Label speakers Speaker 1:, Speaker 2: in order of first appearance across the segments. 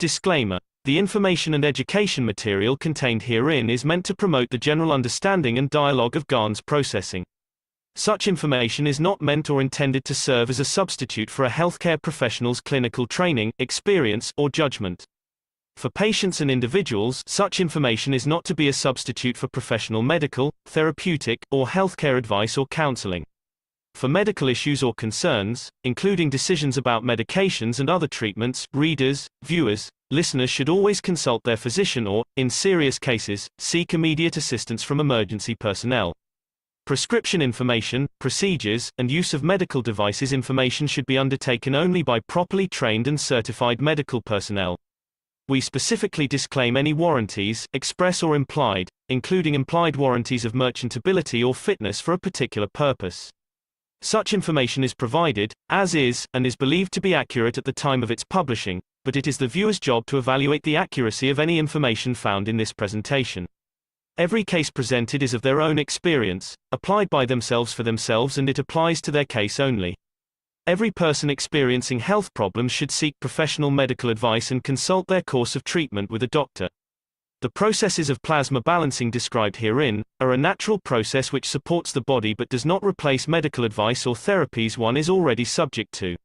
Speaker 1: Disclaimer: the information and education material contained herein is meant to promote the general understanding and dialogue of GAN's processing. Such information is not meant or intended to serve as a substitute for a healthcare professional's clinical training, experience, or judgment. For patients and individuals, such information is not to be a substitute for professional medical, therapeutic, or healthcare advice or counseling. For medical issues or concerns, including decisions about medications and other treatments, readers, viewers, listeners should always consult their physician or, in serious cases, seek immediate assistance from emergency personnel. Prescription information, procedures, and use of medical devices information should be undertaken only by properly trained and certified medical personnel. We specifically disclaim any warranties, express or implied, including implied warranties of merchantability or fitness for a particular purpose. Such information is provided, as is, and is believed to be accurate at the time of its publishing, but it is the viewer's job to evaluate the accuracy of any information found in this presentation. Every case presented is of their own experience, applied by themselves for themselves, and it applies to their case only. Every person experiencing health problems should seek professional medical advice and consult their course of treatment with a doctor. The processes of plasma balancing described herein are a natural process which supports the body but does not replace medical advice or therapies one is already subject to.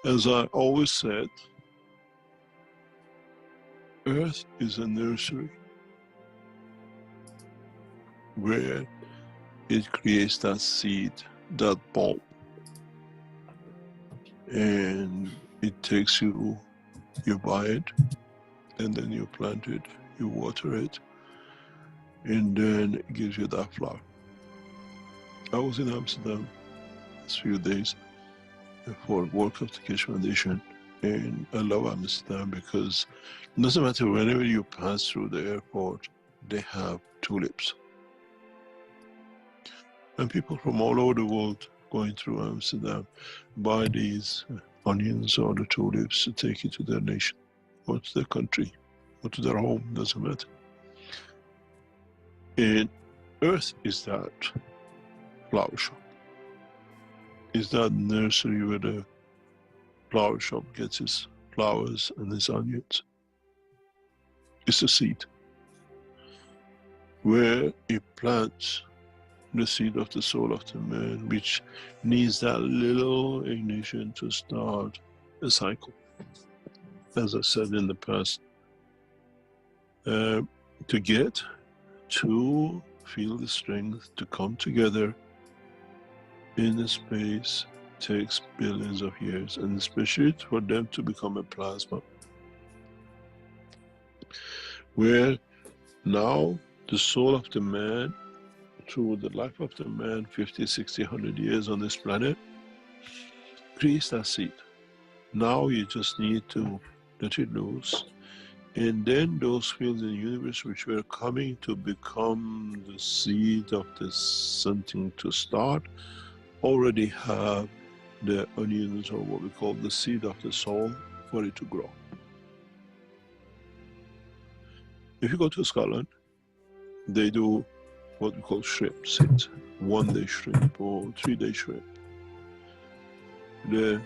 Speaker 2: As I always said, Earth is a nursery where it creates that seed, that bulb, and it takes you buy it, and then you plant it, you water it, and then it gives you that flower. I was in Amsterdam a few days for work of the Keshe Foundation, and I love Amsterdam because it doesn't matter, whenever you pass through the airport, they have tulips. And people from all over the world going through Amsterdam buy these onions or the tulips to take it to their nation, or to their country, or to their home, doesn't matter. And Earth is that flower shop. Is that nursery where the flower shop gets its flowers and its onions. It's a seed where it plants the seed of the soul of the man, which needs that little ignition to start a cycle. As I said in the past, to get to feel the strength to come together in a space takes billions of years, and especially for them to become a plasma, where now the soul of the man, through the life of the man, 50, 60, 100 years on this planet, creates that seed. Now you just need to let it loose, and then those fields in the universe which were coming to become the seed of this something to start, already have the onions, or what we call the seed of the soul, for it to grow. If you go to Scotland, they do what we call shrimp sit, 1 day shrimp or 3 day shrimp. The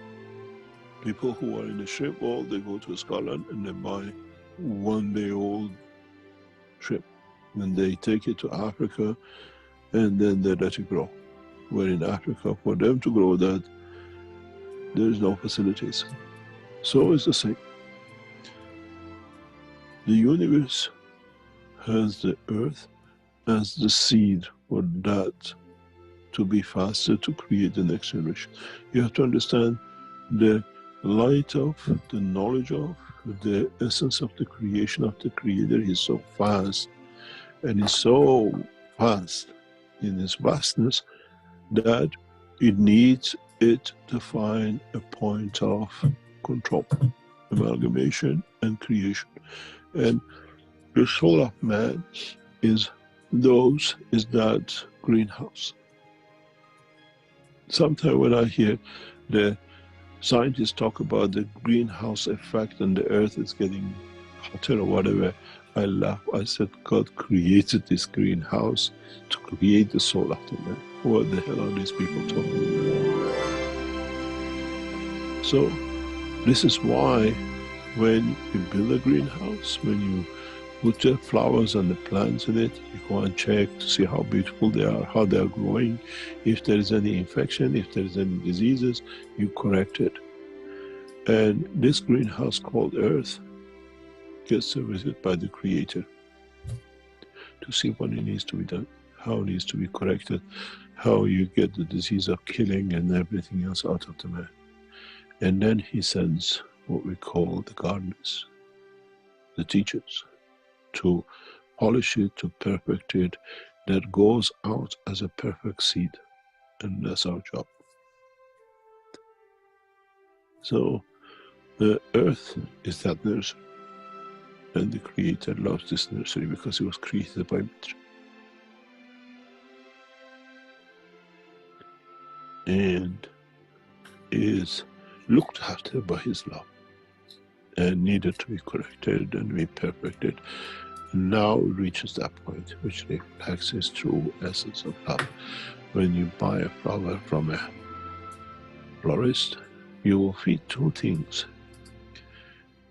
Speaker 2: people who are in the shrimp world, they go to Scotland and they buy 1 day old shrimp. And they take it to Africa and then they let it grow. Where in Africa, for them to grow that, there is no facilities. So it's the same. The universe has the earth as the seed for that to be faster to create the next generation. You have to understand the light of, the knowledge of, the essence of the creation of the Creator is so vast, and is so vast in its vastness that it needs it to find a point of control, amalgamation, and creation. And the soul of man is that greenhouse. Sometimes when I hear the scientists talk about the greenhouse effect and the earth is getting hotter or whatever, I laugh. I said, God created this greenhouse to create the soul of the man. What the hell are these people talking about? So this is why when you build a greenhouse, when you put the flowers and the plants in it, you go and check to see how beautiful they are, how they are growing. If there is any infection, if there is any diseases, you correct it. And this greenhouse called Earth gets visited by the Creator to see what it needs to be done, how it needs to be corrected, how you get the disease of killing and everything else out of the man. And then he sends what we call the gardeners, the teachers, to polish it, to perfect it, that goes out as a perfect seed. And that's our job. So the earth is that nursery. And the Creator loves this nursery because it was created by Mitra. And is looked after by His love and needed to be corrected and be perfected. Now it reaches that point which reflects His true essence of love. When you buy a flower from a florist, you will feed two things.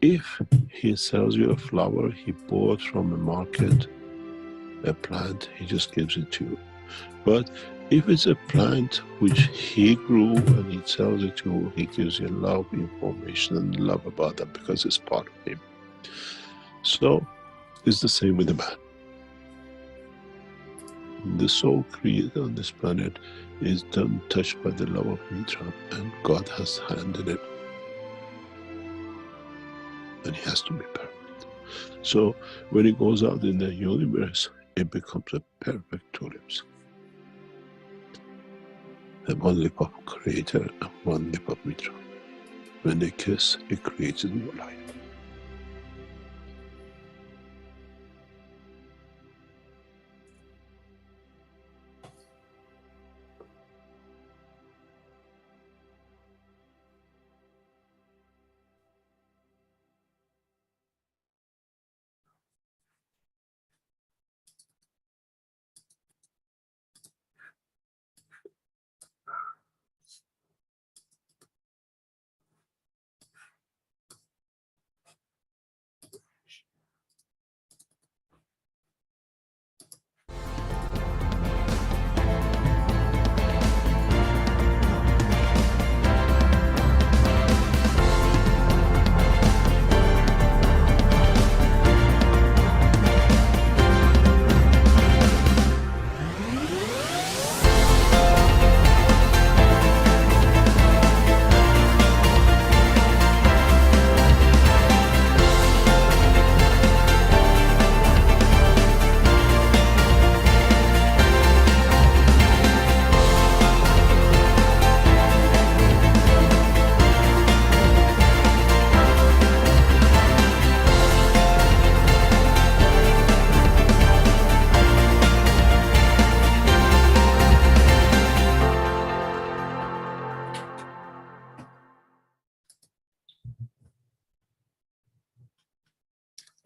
Speaker 2: If he sells you a flower he bought from a market, a plant, he just gives it to you. But if it's a plant which he grew and he sells it to you, he gives you love, information, and love about that because it's part of him. So it's the same with the man. The soul created on this planet is done, touched by the love of Mitra, and God has handed it. And he has to be perfect. So when it goes out in the universe, it becomes a perfect tulips. And one lip of Creator and one lip of Mitra. When they kiss, it creates a new life.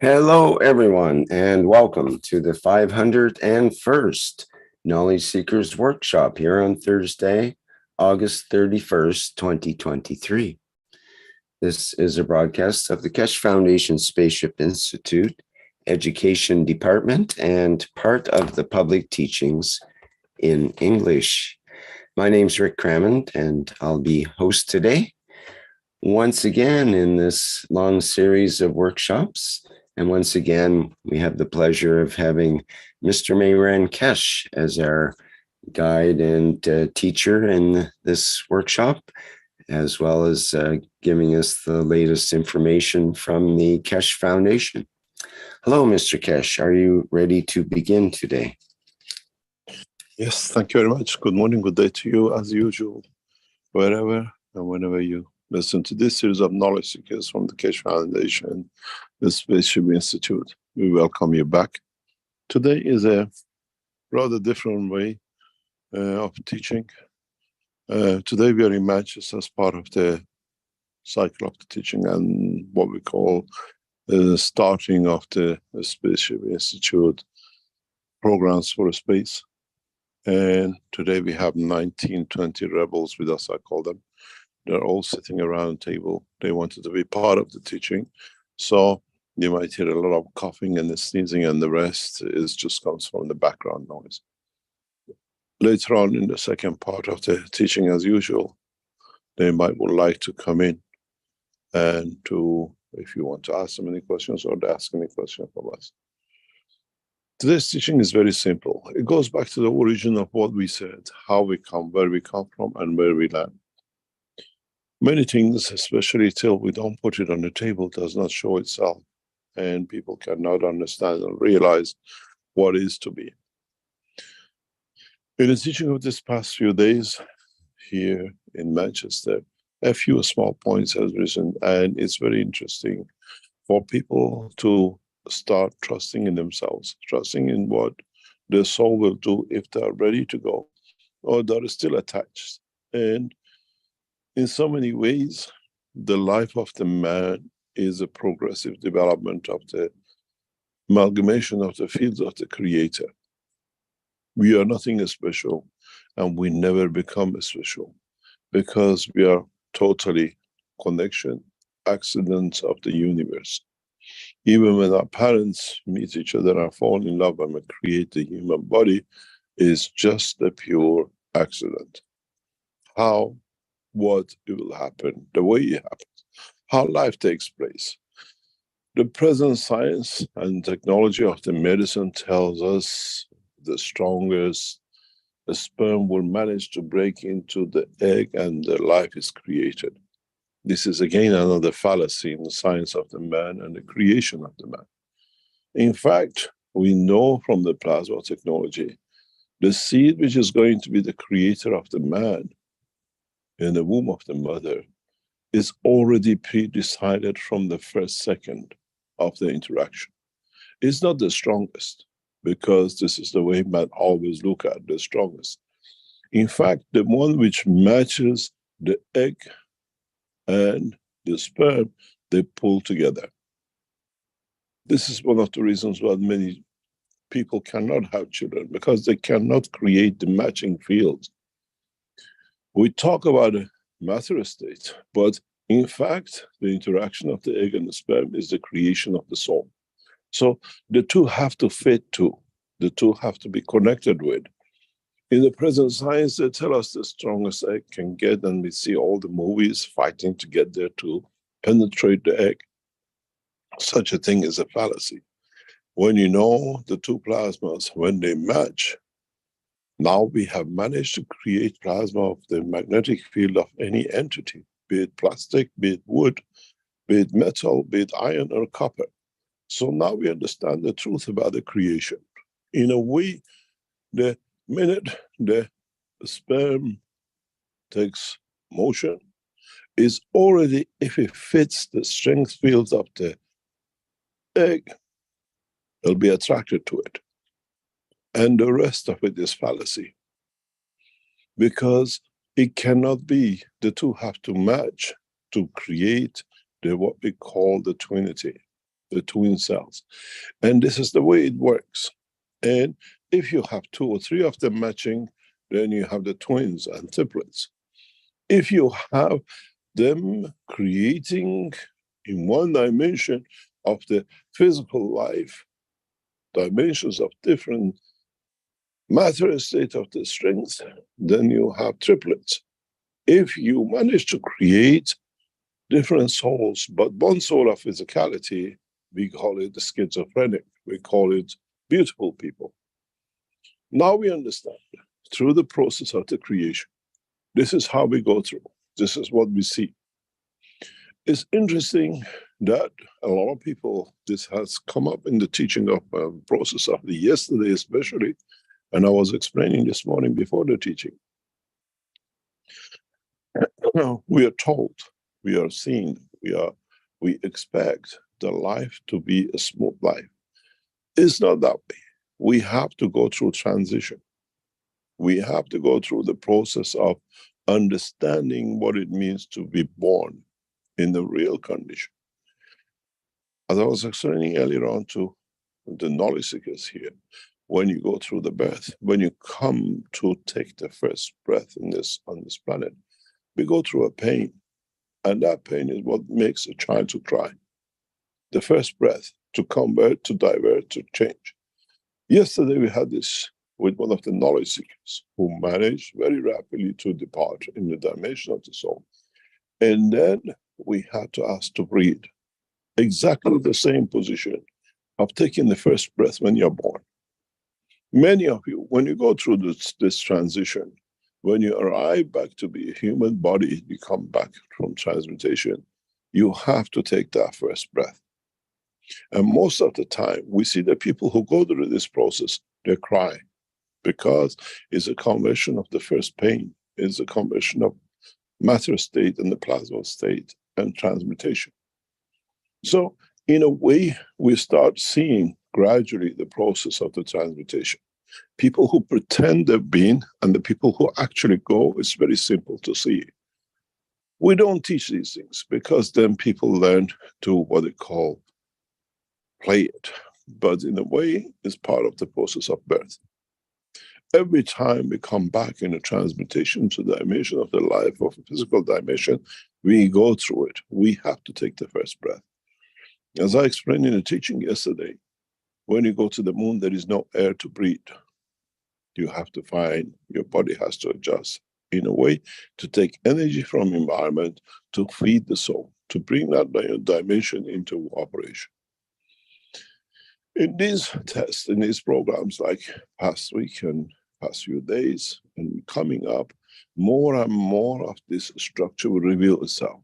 Speaker 3: Hello, everyone, and welcome to the 501st Knowledge Seekers Workshop here on Thursday, August 31st, 2023. This is a broadcast of the Keshe Foundation Spaceship Institute Education Department and part of the public teachings in English. My name's Rick Crammond, and I'll be host today. Once again in this long series of workshops. And once again, we have the pleasure of having Mr. Mehran Keshe as our guide and teacher in this workshop, as well as giving us the latest information from the Keshe Foundation. Hello, Mr. Keshe. Are you ready to begin today?
Speaker 2: Yes, thank you very much. Good morning, good day to you, as usual, wherever and whenever you listen to this series of knowledge seekers from the Keshe Foundation, the Spaceship Institute. We welcome you back. Today is a rather different way of teaching. Today we are in Manchester as part of the cycle of the teaching and what we call the starting of the Spaceship Institute programs for space. And today we have 19, 20 rebels with us, I call them. They're all sitting around the table. They wanted to be part of the teaching. So you might hear a lot of coughing and the sneezing, and the rest is just comes from the background noise. Later on in the second part of the teaching, as usual, they would like to come in and to, if you want to ask them any questions or to ask any question from us. Today's teaching is very simple. It goes back to the origin of what we said, how we come, where we come from, and where we land. Many things, especially till we don't put it on the table, does not show itself, and people cannot understand and realize what is to be. In the teaching of this past few days here in Manchester, a few small points has risen, and it's very interesting for people to start trusting in themselves, trusting in what their soul will do if they are ready to go, or they're still attached. And in so many ways, the life of the man is a progressive development of the amalgamation of the fields of the Creator. We are nothing special, and we never become special, because we are totally connection, accidents of the universe. Even when our parents meet each other and fall in love and create the human body, is just a pure accident. How, what it will happen, the way it happens, how life takes place. The present science and technology of the medicine tells us the strongest, the sperm will manage to break into the egg and the life is created. This is again another fallacy in the science of the man and the creation of the man. In fact, we know from the plasma technology, the seed which is going to be the creator of the man in the womb of the mother is already pre-decided from the first second of the interaction. It's not the strongest, because this is the way man always look at the strongest. In fact, the one which matches the egg and the sperm, they pull together. This is one of the reasons why many people cannot have children, because they cannot create the matching fields. We talk about a matter state, but in fact, the interaction of the egg and the sperm is the creation of the soul. So the two have to fit too. The two have to be connected with. In the present science, they tell us the strongest egg can get, and we see all the movies fighting to get there to penetrate the egg. Such a thing is a fallacy. When you know the two plasmas, when they match, now we have managed to create plasma of the magnetic field of any entity, be it plastic, be it wood, be it metal, be it iron or copper. So now we understand the truth about the creation. In a way, the minute the sperm takes motion, is already, if it fits the strength fields of the egg, it'll be attracted to it. And the rest of it is fallacy. Because it cannot be, the two have to match to create what we call the twinity, the twin cells. And this is the way it works. And if you have two or three of them matching, then you have the twins and triplets. If you have them creating in one dimension of the physical life, dimensions of different matter state of the strength, then you have triplets. If you manage to create different souls, but one soul of physicality, we call it the schizophrenic, we call it beautiful people. Now we understand. through the process of the creation. This is how we go through. This is what we see. It's interesting that a lot of people, this has come up in the teaching of process of the yesterday especially, and I was explaining this morning before the teaching. We are told, we are seen, we expect the life to be a smooth life. It's not that way. We have to go through transition. We have to go through the process of understanding what it means to be born in the real condition. As I was explaining earlier on to the knowledge seekers here, when you go through the birth, when you come to take the first breath on this planet, we go through a pain, and that pain is what makes a child to cry. The first breath, to convert, to divert, to change. Yesterday we had this with one of the knowledge seekers who managed very rapidly to depart in the dimension of the soul. And then we had to ask to breathe. Exactly the same position of taking the first breath when you're born. Many of you, when you go through this transition, when you arrive back to be a human body, you come back from transmutation, you have to take that first breath. And most of the time, we see the people who go through this process, they cry because it's a conversion of the first pain. It's a conversion of matter state and the plasma state and transmutation. So in a way, we start seeing gradually the process of the transmutation. People who pretend they've been and the people who actually go, it's very simple to see. We don't teach these things because then people learn to what they call play it. But in a way, it's part of the process of birth. Every time we come back in a transmutation to the dimension of the life of a physical dimension, we go through it. We have to take the first breath. As I explained in the teaching yesterday, when you go to the moon, there is no air to breathe. You have to find, your body has to adjust in a way to take energy from environment to feed the soul, to bring that dimension into operation. In these tests, in these programs, like past week and past few days, and coming up, more and more of this structure will reveal itself.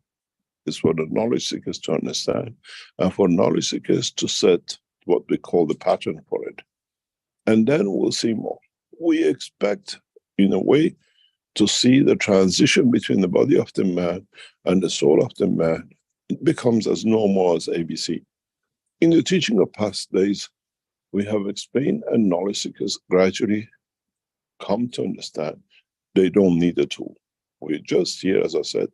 Speaker 2: It's for the knowledge seekers to understand, and for knowledge seekers to set what we call the pattern for it. And then we'll see more. We expect, in a way, to see the transition between the body of the man and the soul of the man. It becomes as normal as ABC. In the teaching of past days, we have explained, and knowledge seekers gradually come to understand they don't need a tool. We just here, as I said,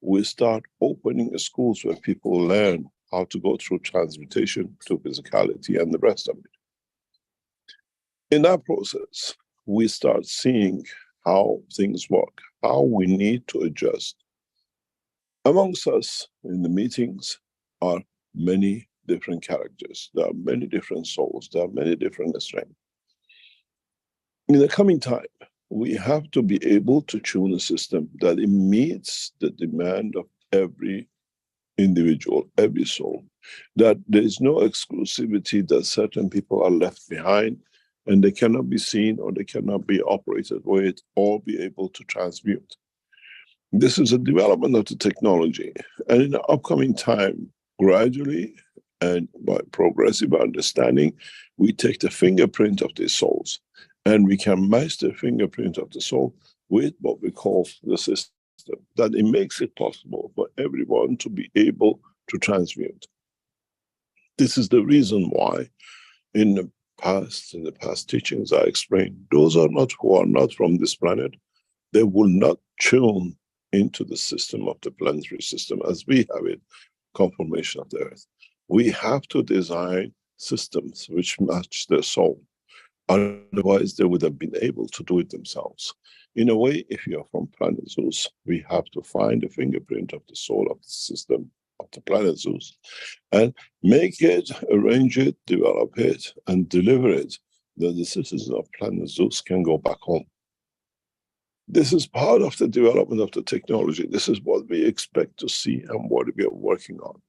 Speaker 2: we start opening schools where people learn how to go through transmutation to physicality and the rest of it. In that process, we start seeing how things work, how we need to adjust. Amongst us in the meetings are many different characters. There are many different souls. There are many different strengths. In the coming time, we have to be able to tune a system that it meets the demand of every individual, every soul. That there is no exclusivity, that certain people are left behind and they cannot be seen or they cannot be operated with or be able to transmute. This is a development of the technology. And in the upcoming time, gradually and by progressive understanding, we take the fingerprint of these souls and we can match the fingerprint of the soul with what we call the system. That it makes it possible for everyone to be able to transmute. This is the reason why in the past teachings I explained, those who are not from this planet, they will not tune into the system of the planetary system as we have it, conformation of the earth. We have to design systems which match their soul. Otherwise, they would have been able to do it themselves. In a way, if you're from planet Zeus, we have to find the fingerprint of the soul of the system of the planet Zeus and make it, arrange it, develop it, and deliver it, that the citizens of planet Zeus can go back home. This is part of the development of the technology. This is what we expect to see and what we are working on.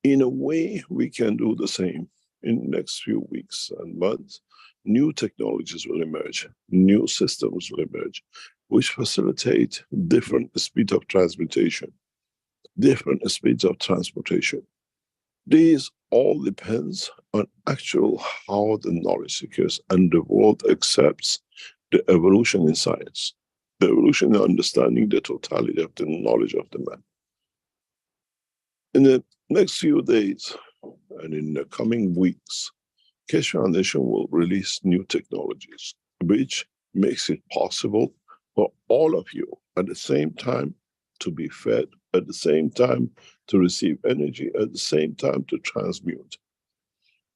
Speaker 2: In a way, we can do the same in the next few weeks and months. new technologies will emerge, new systems will emerge, which facilitate different speed of transmutation, different speeds of transportation. These all depends on actual how the knowledge seekers and the world accepts the evolution in science, the evolution in understanding the totality of the knowledge of the man. In the next few days and in the coming weeks, Keshe Foundation will release new technologies, which makes it possible for all of you at the same time to be fed, at the same time to receive energy, at the same time to transmute.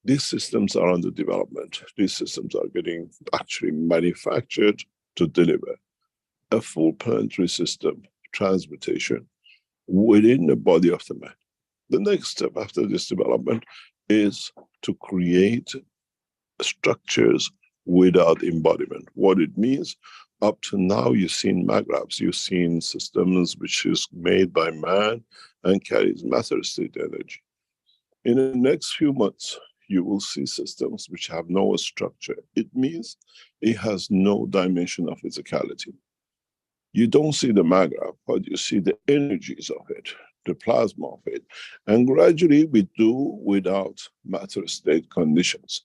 Speaker 2: These systems are under development. These systems are getting actually manufactured to deliver a full planetary system transmutation within the body of the man. The next step after this development is to create structures without embodiment. What it means, up to now you've seen magraphs, you've seen systems which is made by man and carries matter state energy. In the next few months, you will see systems which have no structure. It means it has no dimension of physicality. You don't see the magraph, but you see the energies of it, the plasma of it. And gradually we do without matter state conditions.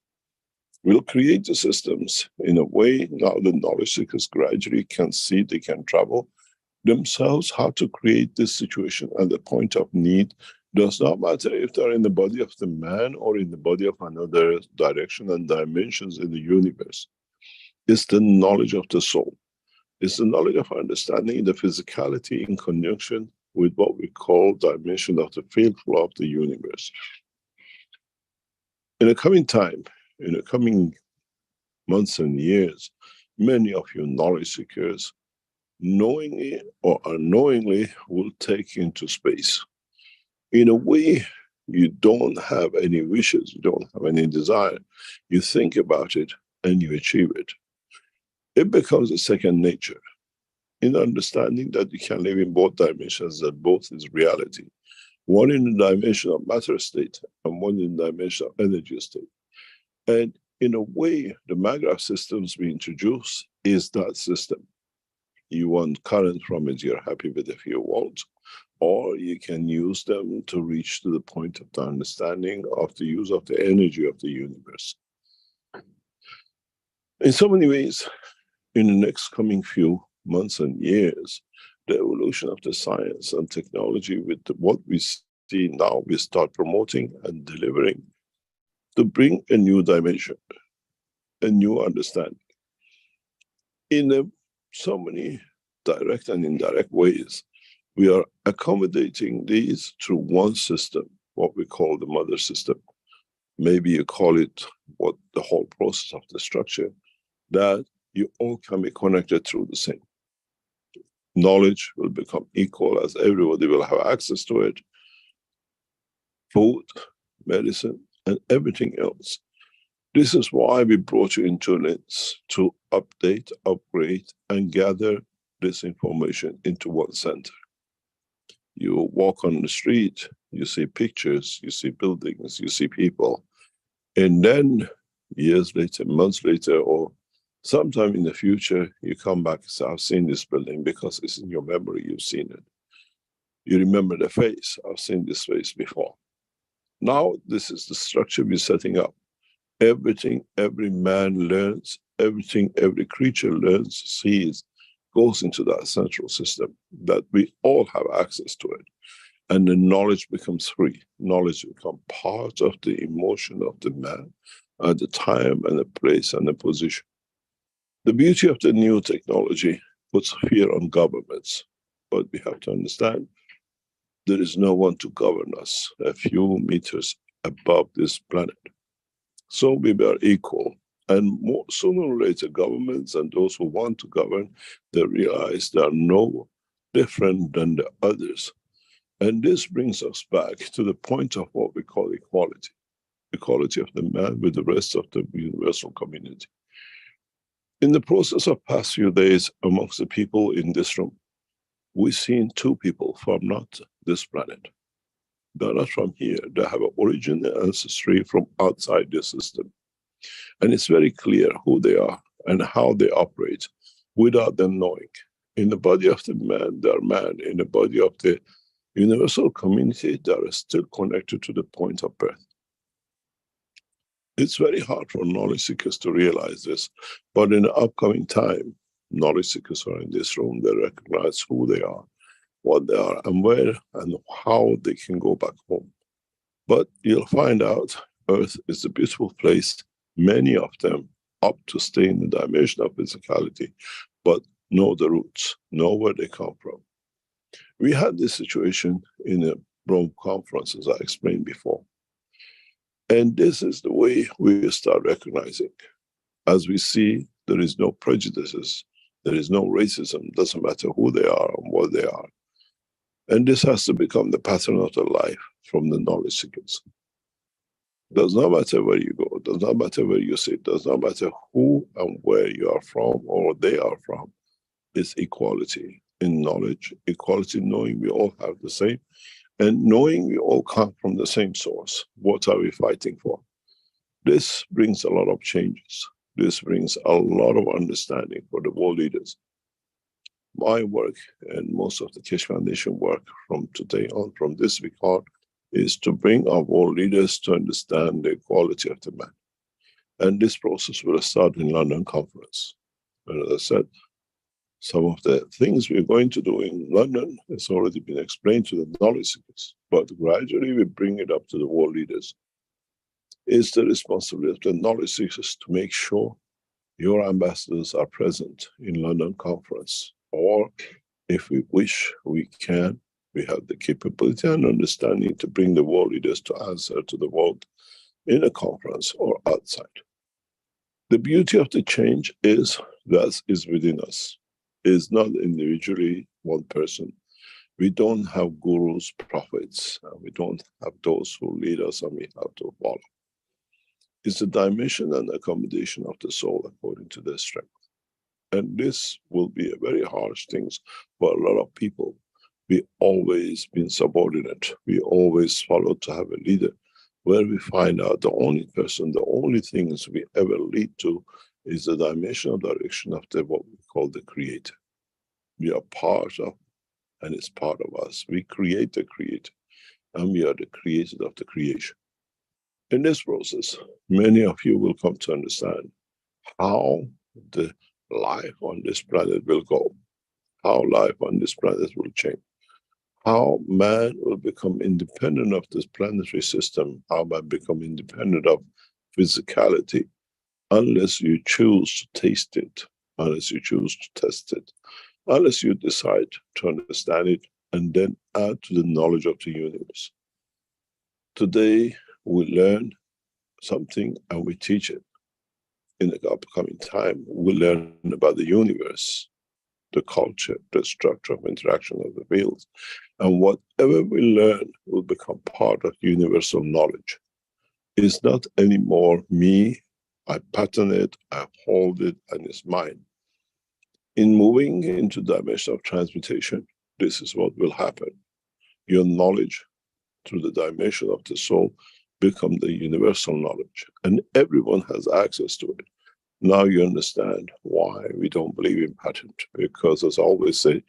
Speaker 2: We'll create the systems in a way now the knowledge seekers gradually can see, they can travel themselves how to create this situation at the point of need. Does not matter if they're in the body of the man or in the body of another direction and dimensions in the universe. It's the knowledge of the soul. It's the knowledge of understanding the physicality in conjunction with what we call dimension of the field flow of the universe. In the coming time, in the coming months and years, many of you knowledge seekers, knowingly or unknowingly, will take into space. In a way, you don't have any wishes, you don't have any desire. You think about it and you achieve it. It becomes a second nature in understanding that you can live in both dimensions, that both is reality. One in the dimension of matter state and one in the dimension of energy state. And in a way, the magraph systems we introduce is that system. You want current from it, you're happy with a few volts, or you can use them to reach to the point of the understanding of the use of the energy of the universe. In so many ways, in the next coming few months and years, the evolution of the science and technology with what we see now, we start promoting and delivering to bring a new dimension, a new understanding. In so many direct and indirect ways, we are accommodating these through one system, what we call the mother system. Maybe you call it what the whole process of the structure, that you all can be connected through the same. Knowledge will become equal as everybody will have access to it. Food, medicine, and everything else. This is why we brought you into Linz, to update, upgrade, and gather this information into one center. You walk on the street, you see pictures, you see buildings, you see people, and then years later, months later, or sometime in the future, you come back and say, I've seen this building, because it's in your memory, you've seen it. You remember the face, I've seen this face before. Now, this is the structure we're setting up. Everything every man learns, everything every creature learns, sees, goes into that central system, that we all have access to it. And the knowledge becomes free. Knowledge becomes part of the emotion of the man at the time and the place and the position. The beauty of the new technology puts fear on governments, but we have to understand there is no one to govern us a few meters above this planet. So we are equal. And sooner or later, governments and those who want to govern, they realize they are no different than the others. And this brings us back to the point of what we call equality. Equality of the man with the rest of the universal community. In the process of past few days amongst the people in this room, we've seen two people from not this planet. They're not from here. They have an origin and ancestry from outside this system. And it's very clear who they are and how they operate without them knowing. In the body of the man, they are man. In the body of the universal community, they are still connected to the point of birth. It's very hard for knowledge seekers to realize this, but in the upcoming time, knowledge seekers are in this room, they recognize who they are, what they are, and where and how they can go back home. But you'll find out Earth is a beautiful place, many of them opt to stay in the dimension of physicality, but know the roots, know where they come from. We had this situation in a Rome conference, as I explained before. And this is the way we start recognizing. As we see, there is no prejudices, there is no racism, doesn't matter who they are and what they are. And this has to become the pattern of their life from the knowledge seekers. Does not matter where you go, does not matter where you sit, does not matter who and where you are from or they are from. It's equality in knowledge, equality knowing we all have the same, and knowing we all come from the same source. What are we fighting for? This brings a lot of changes. This brings a lot of understanding for the world leaders. My work and most of the Keshe Foundation work from today on, from this week on, is to bring our world leaders to understand the equality of the man. And this process will start in London conference. And as I said, some of the things we're going to do in London has already been explained to the knowledge seekers, but gradually we bring it up to the world leaders. It's the responsibility of the knowledge seekers to make sure your ambassadors are present in London conference, or if we wish, we can. We have the capability and understanding to bring the world leaders to answer to the world in a conference or outside. The beauty of the change is that is within us. Is not individually one person. We don't have gurus, prophets, and we don't have those who lead us and we have to follow. It's the dimension and accommodation of the soul according to their strength. And this will be a very harsh thing for a lot of people. We always been subordinate. We always follow to have a leader, where we find out the only person, the only things we ever lead to is the dimensional direction of the, what we call the creator. We are part of, and it's part of us. We create the creator, and we are the creator of the creation. In this process, many of you will come to understand how the life on this planet will go, how life on this planet will change, how man will become independent of this planetary system, how man become independent of physicality, unless you choose to taste it, unless you choose to test it, unless you decide to understand it and then add to the knowledge of the universe. Today, we learn something and we teach it. In the upcoming time, we learn about the universe, the culture, the structure of interaction of the fields. And whatever we learn will become part of universal knowledge. It's not anymore me, I pattern it, I hold it, and it's mine. In moving into the dimension of transmutation, this is what will happen. Your knowledge through the dimension of the soul become the universal knowledge, and everyone has access to it. Now you understand why we don't believe in patent, because as I always say,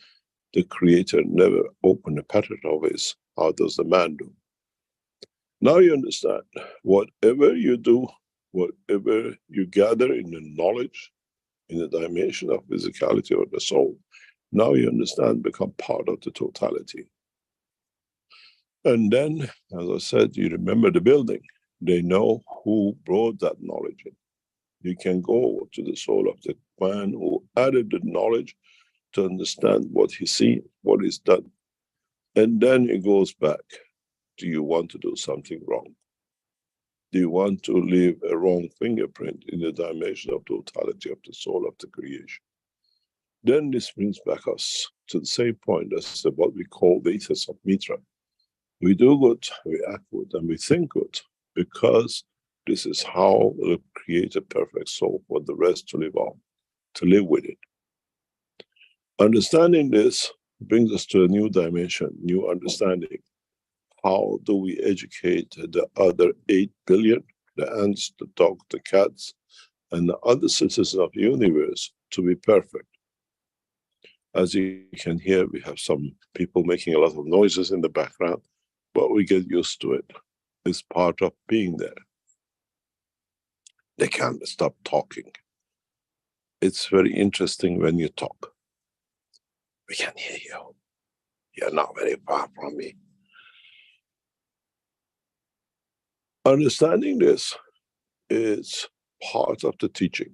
Speaker 2: the creator never opened a patent of his. How does the man do? Now you understand, whatever you do, whatever you gather in the knowledge, in the dimension of physicality or the soul, now you understand, become part of the totality. And then, as I said, you remember the building. They know who brought that knowledge in. You can go to the soul of the man who added the knowledge to understand what he's seen, what is done. And then it goes back. Do you want to do something wrong? Do you want to leave a wrong fingerprint in the dimension of totality of the soul of the creation? Then this brings back us to the same point as what we call the ethos of Mitra. We do good, we act good, and we think good, because this is how we'll create a perfect soul for the rest to live on, to live with it. Understanding this brings us to a new dimension, new understanding. How do we educate the other 8 billion the ants, the dog, the cats, and the other citizens of the universe to be perfect. As you can hear, we have some people making a lot of noises in the background, but we get used to it. It's part of being there. They can't stop talking. It's very interesting when you talk. We can hear you. You're not very far from me. Understanding this is part of the teaching.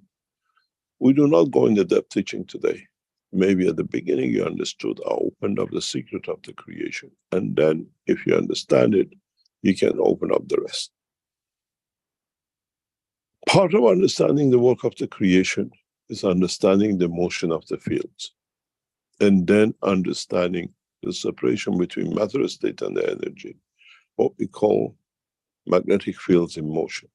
Speaker 2: We do not go into depth teaching today. Maybe at the beginning you understood, I opened up the secret of the creation. And then if you understand it, you can open up the rest. Part of understanding the work of the creation is understanding the motion of the fields. And then understanding the separation between matter state and the energy, what we call magnetic fields in motion.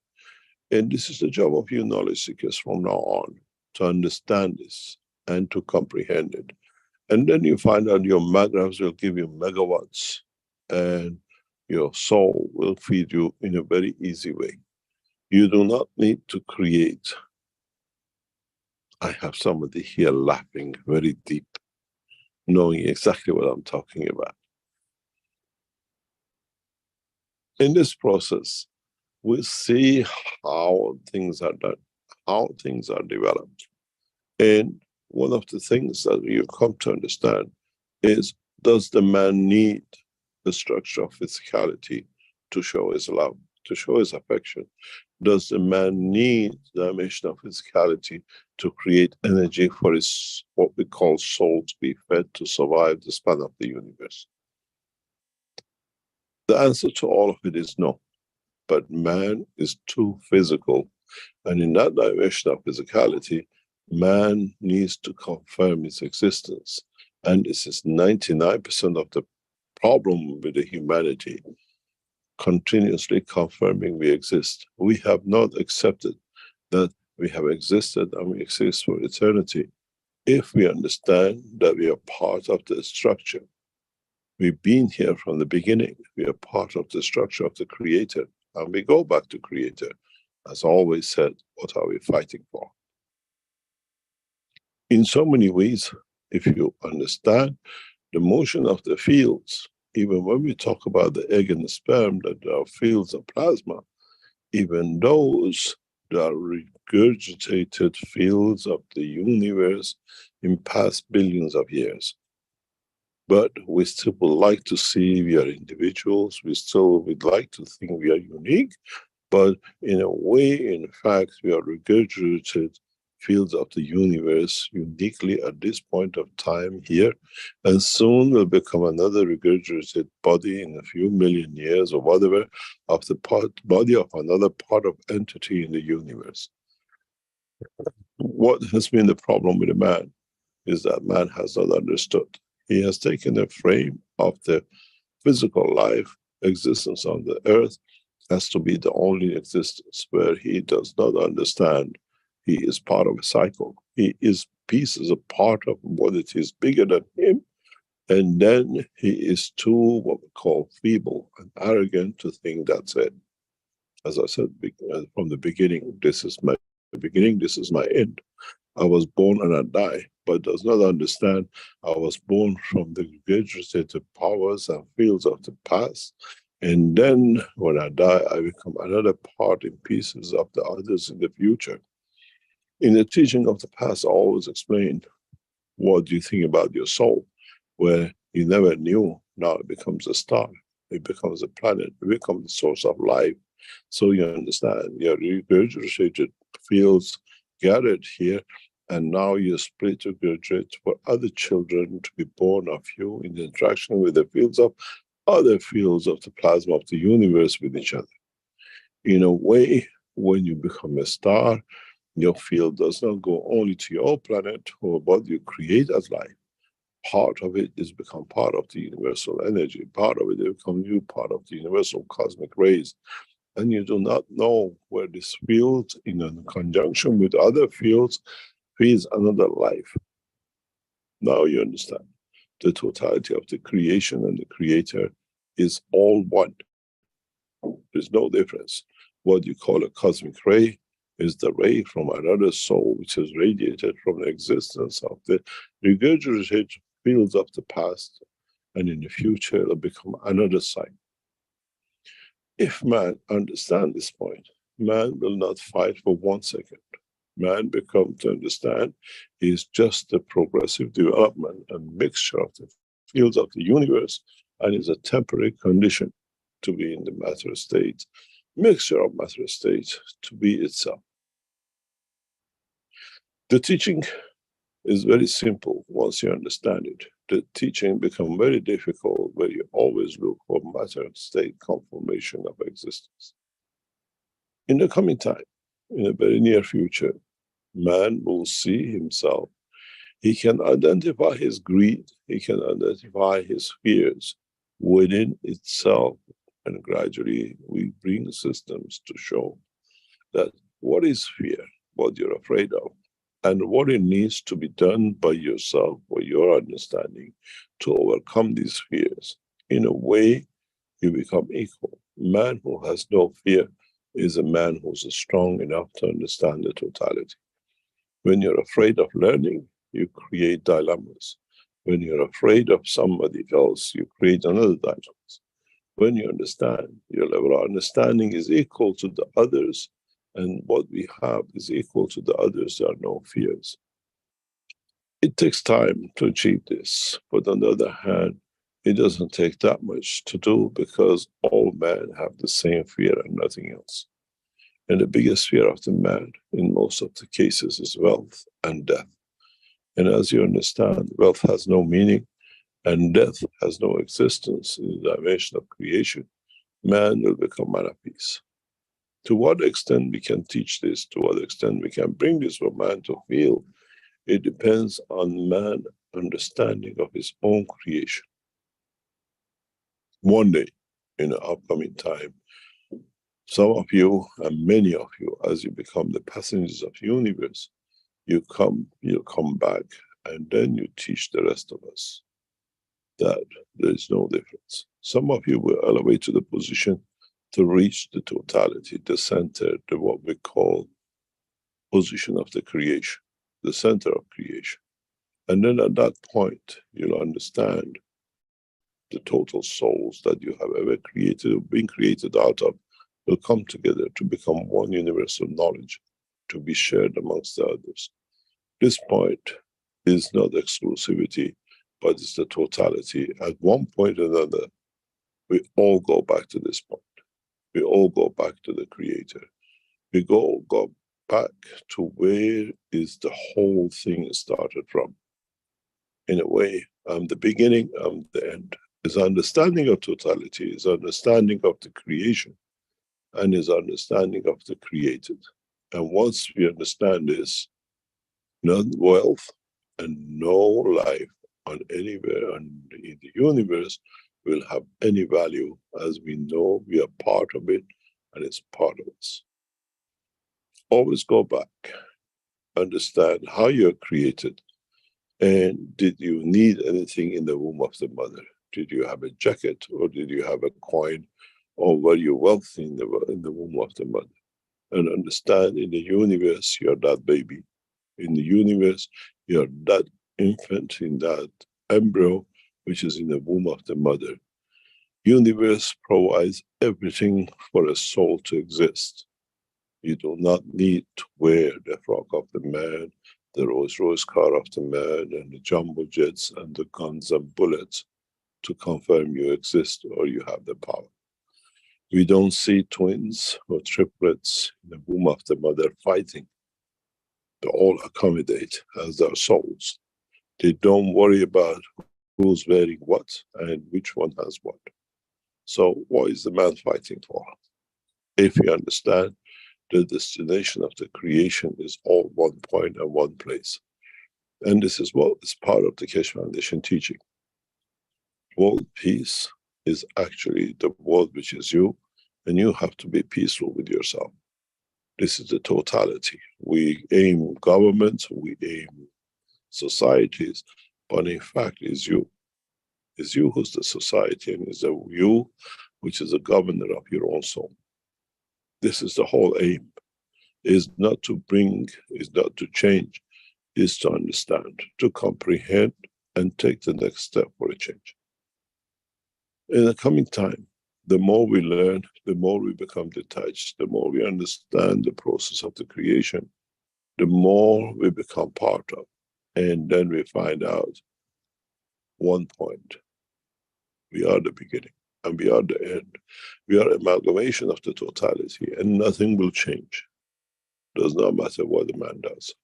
Speaker 2: And this is the job of you knowledge seekers from now on, to understand this and to comprehend it. And then you find out your magraphs will give you megawatts, and your soul will feed you in a very easy way. You do not need to create. I have somebody here laughing very deep, knowing exactly what I'm talking about. In this process, we see how things are done, how things are developed. And one of the things that you come to understand is, does the man need the structure of physicality to show his love, to show his affection? Does the man need the dimension of physicality to create energy for his, what we call soul, to be fed to survive the span of the universe? The answer to all of it is no. But man is too physical. And in that dimension of physicality, man needs to confirm its existence. And this is 99% of the problem with the humanity, continuously confirming we exist. We have not accepted that we have existed and we exist for eternity. If we understand that we are part of the structure, we've been here from the beginning, we are part of the structure of the Creator, and we go back to Creator. As always said, what are we fighting for? In so many ways, if you understand the motion of the fields, even when we talk about the egg and the sperm, that there are fields of plasma, even those that are regurgitated fields of the universe in past billions of years. But we still would like to see we are individuals, we still would like to think we are unique, but in a way, in fact, we are regurgitated fields of the universe uniquely at this point of time here, and soon will become another regurgitated body in a few million years or whatever, of the body of another part of entity in the universe. What has been the problem with the man is that man has not understood. He has taken a frame of the physical life, existence on the earth, has to be the only existence, where he does not understand he is part of a cycle. He is pieces of part of what it is bigger than him, and then he is too, what we call, feeble and arrogant to think that's it. As I said from the beginning, this is my beginning, this is my end. I was born and I die, but does not understand I was born from the regurgitated powers and fields of the past. And then when I die, I become another part in pieces of the others in the future. In the teaching of the past, I always explain, what do you think about your soul? Where you never knew, now it becomes a star, it becomes a planet, it becomes the source of life. So you understand, your regurgitated fields gathered here, and now you split to regurgitate for other children to be born of you in the interaction with the fields of other fields of the plasma of the universe with each other. In a way, when you become a star, your field does not go only to your planet or what you create as life. Part of it is become part of the universal energy. Part of it becomes you part of the universal cosmic rays. And you do not know where this field, in conjunction with other fields, feeds another life. Now you understand. The totality of the creation and the Creator is all one. There's no difference. What you call a cosmic ray is the ray from another soul which is radiated from the existence of the regurgitated fields of the past, and in the future it'll become another sign. If man understands this point, man will not fight for 1 second. Man becomes to understand he is just a progressive development and mixture of the fields of the universe, and is a temporary condition to be in the matter state, mixture of matter state to be itself. The teaching is very simple once you understand it. The teaching becomes very difficult where you always look for matter state conformation of existence. In the coming time, in a very near future, man will see himself. He can identify his greed, he can identify his fears within itself, and gradually we bring systems to show that what is fear, what you're afraid of, and what it needs to be done by yourself or your understanding to overcome these fears. In a way, you become equal. Man who has no fear is a man who's strong enough to understand the totality. When you're afraid of learning, you create dilemmas. When you're afraid of somebody else, you create another dilemma. When you understand, your level of understanding is equal to the others, and what we have is equal to the others, there are no fears. It takes time to achieve this, but on the other hand, it doesn't take that much to do because all men have the same fear and nothing else. And the biggest fear of the man in most of the cases is wealth and death. And as you understand, wealth has no meaning and death has no existence in the dimension of creation, man will become man of peace. To what extent we can teach this, to what extent we can bring this for man to feel, it depends on man's understanding of his own creation. One day, in the upcoming time, some of you and many of you, as you become the passengers of the universe, you'll come back, and then you teach the rest of us that there is no difference. Some of you will elevate to the position to reach the totality, the center, the what we call position of the creation, the center of creation. And then at that point, you'll understand the total souls that you have ever created or been created out of will come together to become one universal knowledge to be shared amongst the others. This point is not exclusivity, but it's the totality. At one point or another, we all go back to this point. We all go back to the Creator. We go back to where is the whole thing started from. In a way, I'm the beginning, I'm the end. His understanding of totality, his understanding of the creation, and his understanding of the created. And once we understand this, no wealth and no life on anywhere in the universe will have any value, as we know we are part of it and it's part of us. Always go back, understand how you're created, and did you need anything in the womb of the mother? Did you have a jacket, or did you have a coin, or were you wealthy in the womb of the mother? And understand in the universe you're that baby. In the universe you're that infant, in that embryo which is in the womb of the mother. Universe provides everything for a soul to exist. You do not need to wear the frock of the man, the Rolls Royce car of the man, and the jumbo jets and the guns and bullets to confirm you exist or you have the power. We don't see twins or triplets in the womb of the mother fighting. They all accommodate as their souls. They don't worry about who's wearing what and which one has what. So what is the man fighting for? If you understand, the destination of the creation is all one point and one place. And this is what is part of the Keshe Foundation teaching. World peace is actually the world which is you, and you have to be peaceful with yourself. This is the totality. We aim governments, we aim societies, but in fact it's you. It's you who's the society, and it's you which is the governor of your own soul. This is the whole aim, is not to bring, is not to change, is to understand, to comprehend, and take the next step for a change. In the coming time, the more we learn, the more we become detached, the more we understand the process of the creation, the more we become part of. And then we find out one point, we are the beginning and we are the end. We are amalgamation of the totality, and nothing will change. Does not matter what the man does.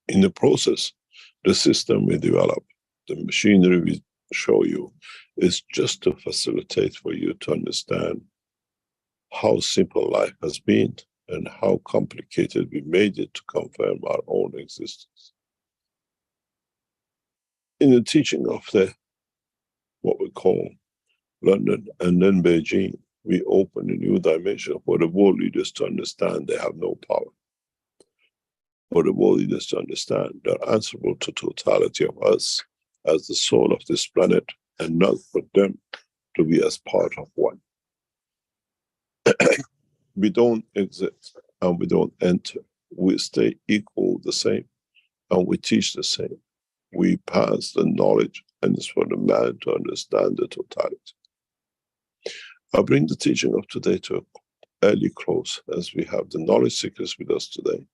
Speaker 2: In the process, the system we develop, the machinery we show you, is just to facilitate for you to understand how simple life has been and how complicated we made it to confirm our own existence. In the teaching of the, what we call London and then Beijing, we open a new dimension for the world leaders to understand they have no power. For the world leaders to understand they're answerable to totality of us as the soul of this planet, and not for them to be as part of one. We don't exist and we don't enter. We stay equal, the same, and we teach the same. We pass the knowledge, and it's for the man to understand the totality. I bring the teaching of today to an early close, as we have the knowledge seekers with us today.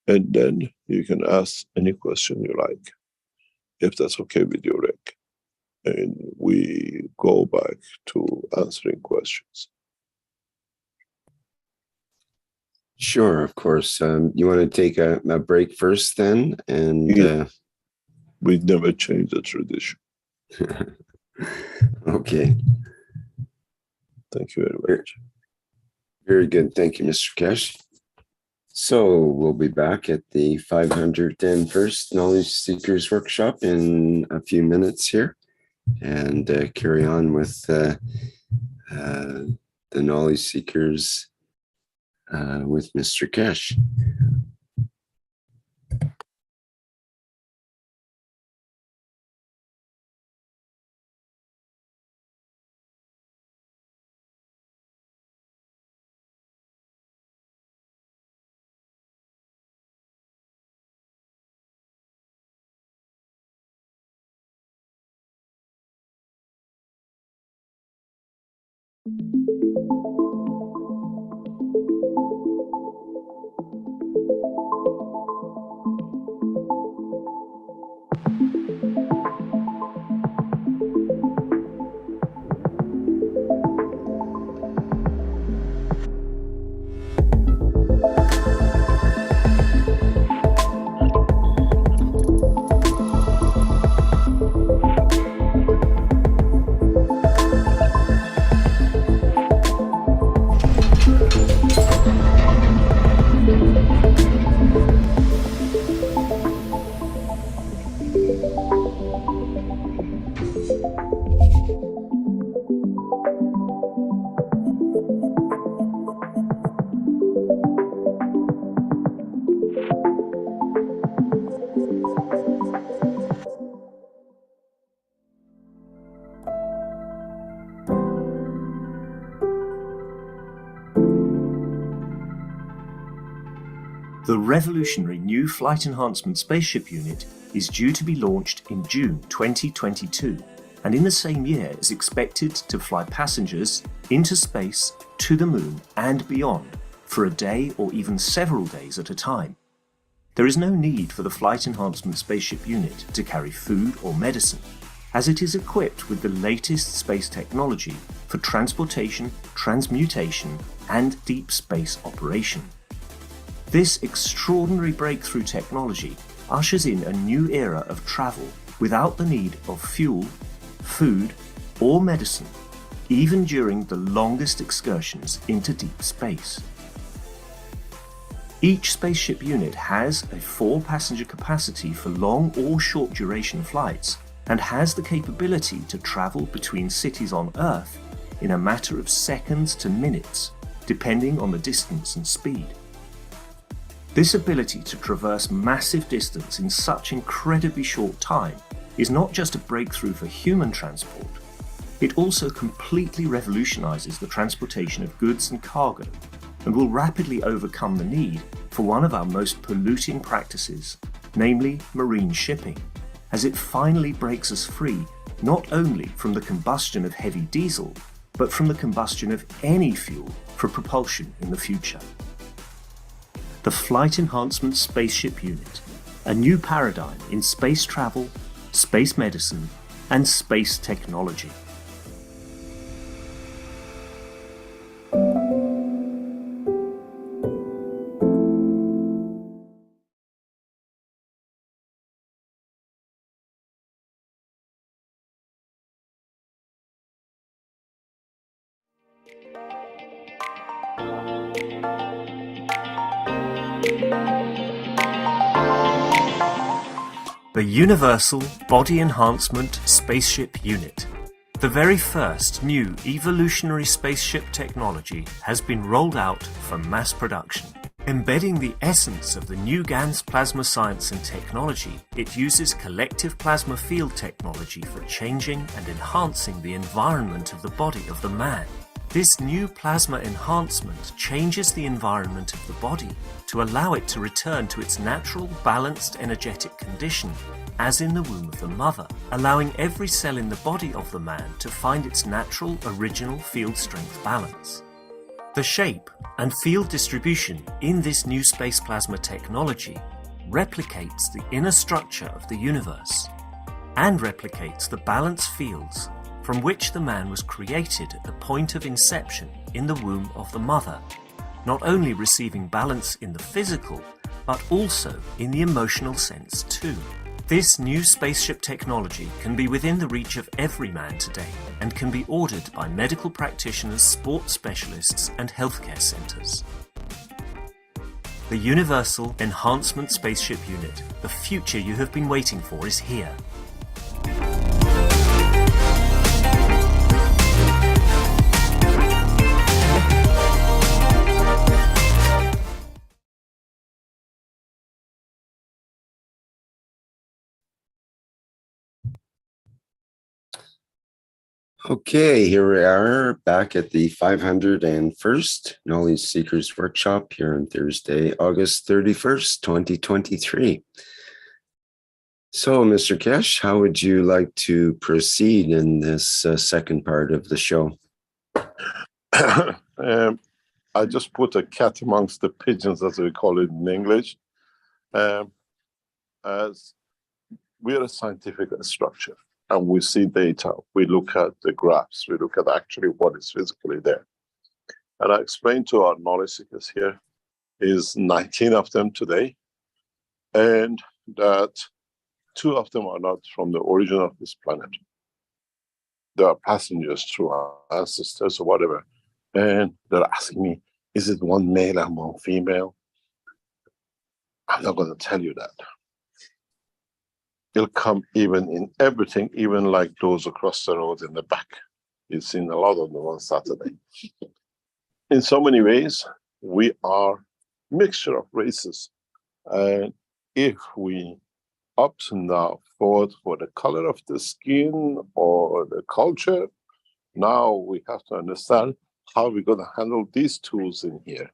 Speaker 2: And then you can ask any question you like, if that's okay with you, Rick. And we go back to answering questions.
Speaker 3: Sure, of course. You want to take a break first then? And
Speaker 2: yeah. We never change the tradition.
Speaker 3: Okay.
Speaker 2: Thank you very much.
Speaker 3: Very good. Thank you, Mr. Keshe. So we'll be back at the 501st Knowledge Seekers Workshop in a few minutes here, and carry on with the Knowledge Seekers with Mr. Keshe.
Speaker 4: The revolutionary new Flight Enhancement Spaceship unit is due to be launched in June 2022, and in the same year is expected to fly passengers into space, to the moon and beyond for a day or even several days at a time. There is no need for the Flight Enhancement Spaceship unit to carry food or medicine, as it is equipped with the latest space technology for transportation, transmutation and deep space operation. This extraordinary breakthrough technology ushers in a new era of travel without the need of fuel, food, or medicine, even during the longest excursions into deep space. Each spaceship unit has a 4-passenger capacity for long or short duration flights, and has the capability to travel between cities on Earth in a matter of seconds to minutes, depending on the distance and speed. This ability to traverse massive distance in such incredibly short time is not just a breakthrough for human transport, It also completely revolutionizes the transportation of goods and cargo, and will rapidly overcome the need for one of our most polluting practices, namely marine shipping, as it finally breaks us free not only from the combustion of heavy diesel, but from the combustion of any fuel for propulsion in the future. The Flight Enhancement Spaceship Unit, a new paradigm in space travel, space medicine, and space technology. The Universal Body Enhancement Spaceship Unit. The very first new evolutionary spaceship technology has been rolled out for mass production. Embedding the essence of the new GANS plasma science and technology, it uses collective plasma field technology for changing and enhancing the environment of the body of the man. This new plasma enhancement changes the environment of the body to allow it to return to its natural, balanced, energetic condition, as in the womb of the mother, allowing every cell in the body of the man to find its natural, original field strength balance. The shape and field distribution in this new space plasma technology replicates the inner structure of the universe and replicates the balance fields from which the man was created at the point of inception in the womb of the mother, not only receiving balance in the physical, but also in the emotional sense too. This new spaceship technology can be within the reach of every man today and can be ordered by medical practitioners, sports specialists, and healthcare centers. The Universal Enhancement Spaceship Unit, the future you have been waiting for, is here.
Speaker 3: Okay, here we are back at the 501st Knowledge Seekers Workshop here on Thursday, August 31st, 2023. So, Mr. Keshe, how would you like to proceed in this second part of the show?
Speaker 2: I just put a cat amongst the pigeons, as we call it in English, as we are a scientific structure. And we see data, we look at the graphs, we look at actually what is physically there. And I explained to our knowledge seekers here, is 19 of them today, and that 2 of them are not from the origin of this planet. They are passengers through our ancestors or whatever. And they're asking me, is it one male and one female? I'm not going to tell you that. It'll come even in everything, even like those across the road in the back. You've seen a lot of them on Saturday. In so many ways, we are a mixture of races. And if we up to now fought for the color of the skin or the culture, now we have to understand how we're going to handle these tools in here.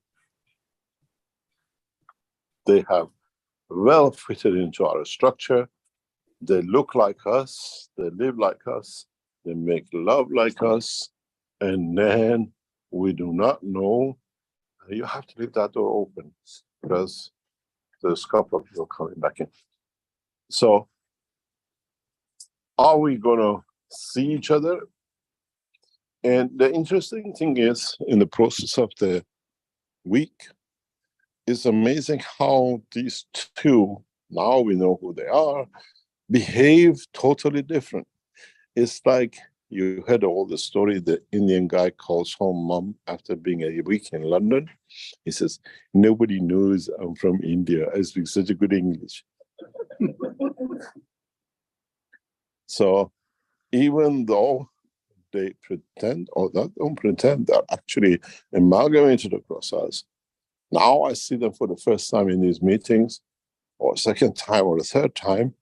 Speaker 2: They have well fitted into our structure. They look like us, they live like us, they make love like us, and then we do not know. You have to leave that door open because there's a couple of people coming back in. So, are we going to see each other? And the interesting thing is, in the process of the week, it's amazing how these 2, now we know who they are, behave totally different. It's like you heard all the story, the Indian guy calls home mom after being a week in London. He says, nobody knows I'm from India. I speak such a good English. So even though they pretend, or not don't pretend, they're actually amalgamated across us. Now I see them for the first time in these meetings, or second time, or the third time.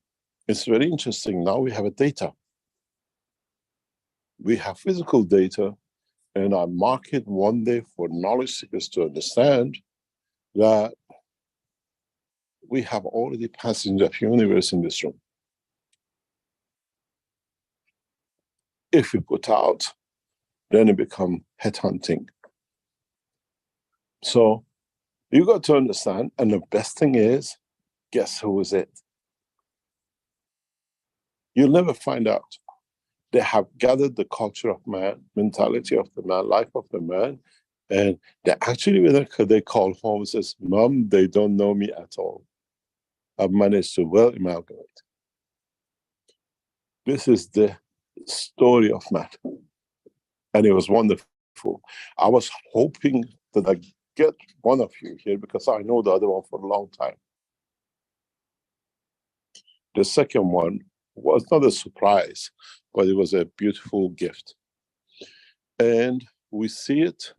Speaker 2: It's very interesting. Now we have a data. We have physical data, and I mark it one day for knowledge seekers to understand that we have already passengers of universe in this room. If we put out, then it becomes headhunting. So you got to understand, and the best thing is, guess who is it? You'll never find out. They have gathered the culture of man, mentality of the man, life of the man, and they actually, when they call home, says, Mom, they don't know me at all. I've managed to well amalgamate. This is the story of man. And it was wonderful. I was hoping that I get one of you here because I know the other one for a long time. The second one was not a surprise, but it was a beautiful gift. And we see it,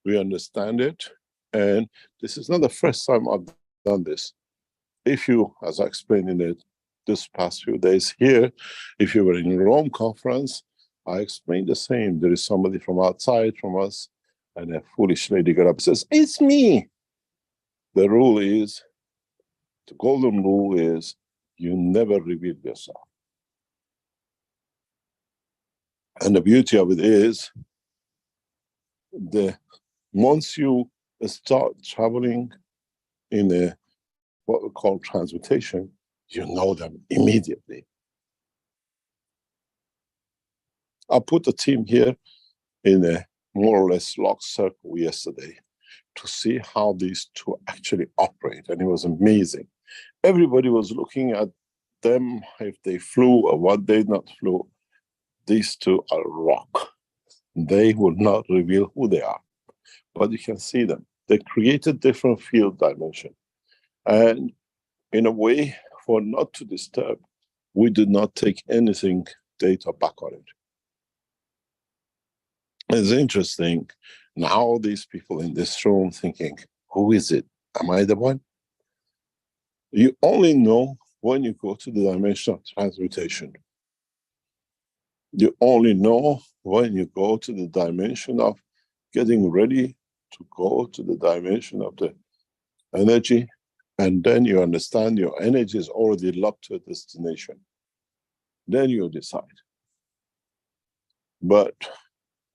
Speaker 2: we understand it, and this is not the first time I've done this. If you, as I explained in it this past few days here, if you were in a Rome conference, I explained the same. There is somebody from outside from us, and a foolish lady got up and says, it's me. The rule is, the golden rule is, you never reveal yourself. And the beauty of it is, once you start traveling in what we call transmutation, you know them immediately. I put the team here in a more or less locked circle yesterday to see how these two actually operate, and it was amazing. Everybody was looking at them, if they flew or what they not flew. These two are rock. They will not reveal who they are, but you can see them. They created different field dimension. And in a way, for not to disturb, we did not take anything data back on it. It's interesting. Now these people in this room thinking, who is it? Am I the one? You only know when you go to the dimension of transmutation. You only know when you go to the dimension of getting ready to go to the dimension of the energy, and then you understand your energy is already locked to a destination. Then you decide. But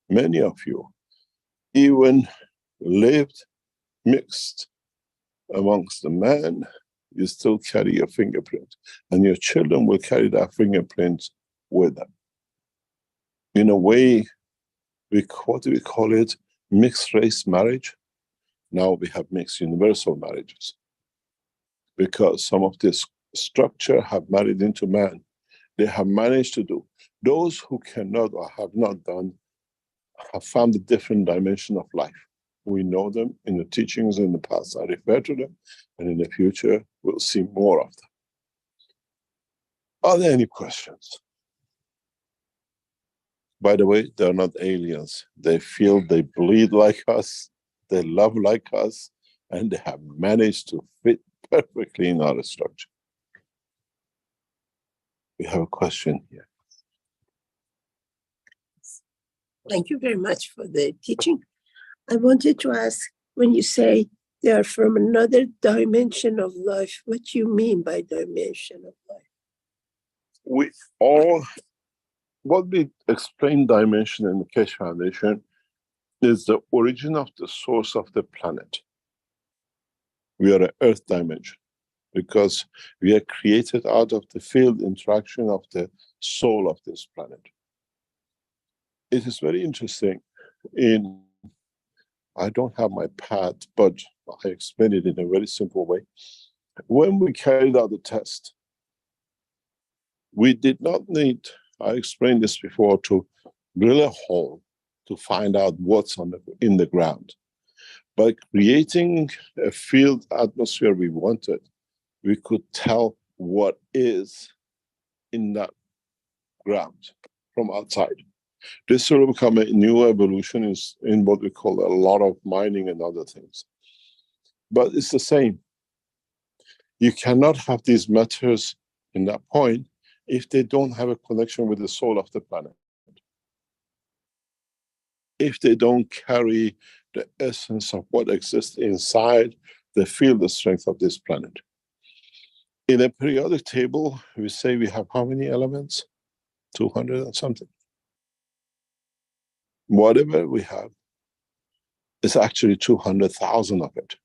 Speaker 2: many of you even lived mixed amongst the man, you still carry your fingerprint, and your children will carry that fingerprint with them. In a way, what do we call it? Mixed race marriage. Now we have mixed universal marriages, because some of this structure have married into man. They have managed to do. Those who cannot or have not done have found a different dimension of life. We know them in the teachings in the past. I refer to them, and in the future we'll see more of them. Are there any questions? By the way, they're not aliens. They feel, they bleed like us, they love like us, and they have managed to fit perfectly in our structure. We have a question here.
Speaker 5: Thank you very much for the teaching. I wanted to ask, when you say they are from another dimension of life, what do you mean by dimension of life?
Speaker 2: We all, what we explain dimension in the Keshe Foundation is the origin of the source of the planet. We are an earth dimension because we are created out of the field interaction of the soul of this planet. It is very interesting. I don't have my pad, but I explain it in a very simple way. When we carried out the test, we did not need, I explained this before, to drill a hole to find out what's in the ground. By creating a field atmosphere we wanted, we could tell what is in that ground from outside. This will become a new evolution in what we call a lot of mining and other things. But it's the same. You cannot have these matters in that point if they don't have a connection with the soul of the planet. if they don't carry the essence of what exists inside, they feel the strength of this planet. In a periodic table, we say we have how many elements? 200 and something. Whatever we have, it's actually 200,000 of it.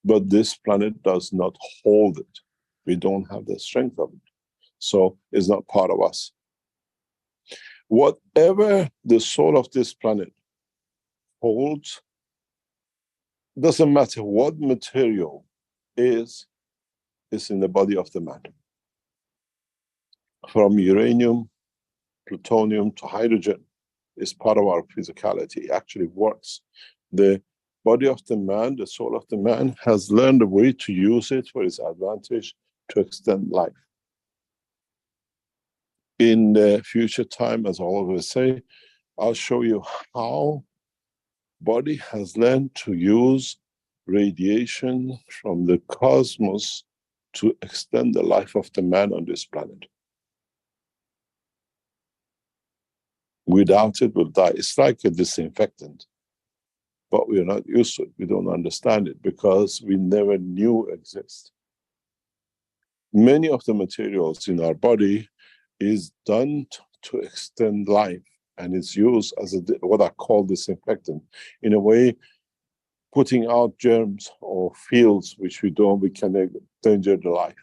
Speaker 2: But this planet does not hold it. We don't have the strength of it. So it's not part of us. Whatever the soul of this planet holds, doesn't matter what material is in the body of the man. From uranium, plutonium to hydrogen is part of our physicality. It actually works. The body of the man, the soul of the man, has learned a way to use it for its advantage to extend life. In the future time, as I always say, I'll show you how body has learned to use radiation from the cosmos to extend the life of the man on this planet. Without it, we'll die. It's like a disinfectant, but we're not used to it. We don't understand it because we never knew it exists. Many of the materials in our body is done to extend life, and it's used as what I call disinfectant. In a way, putting out germs or fields which we can endanger the life.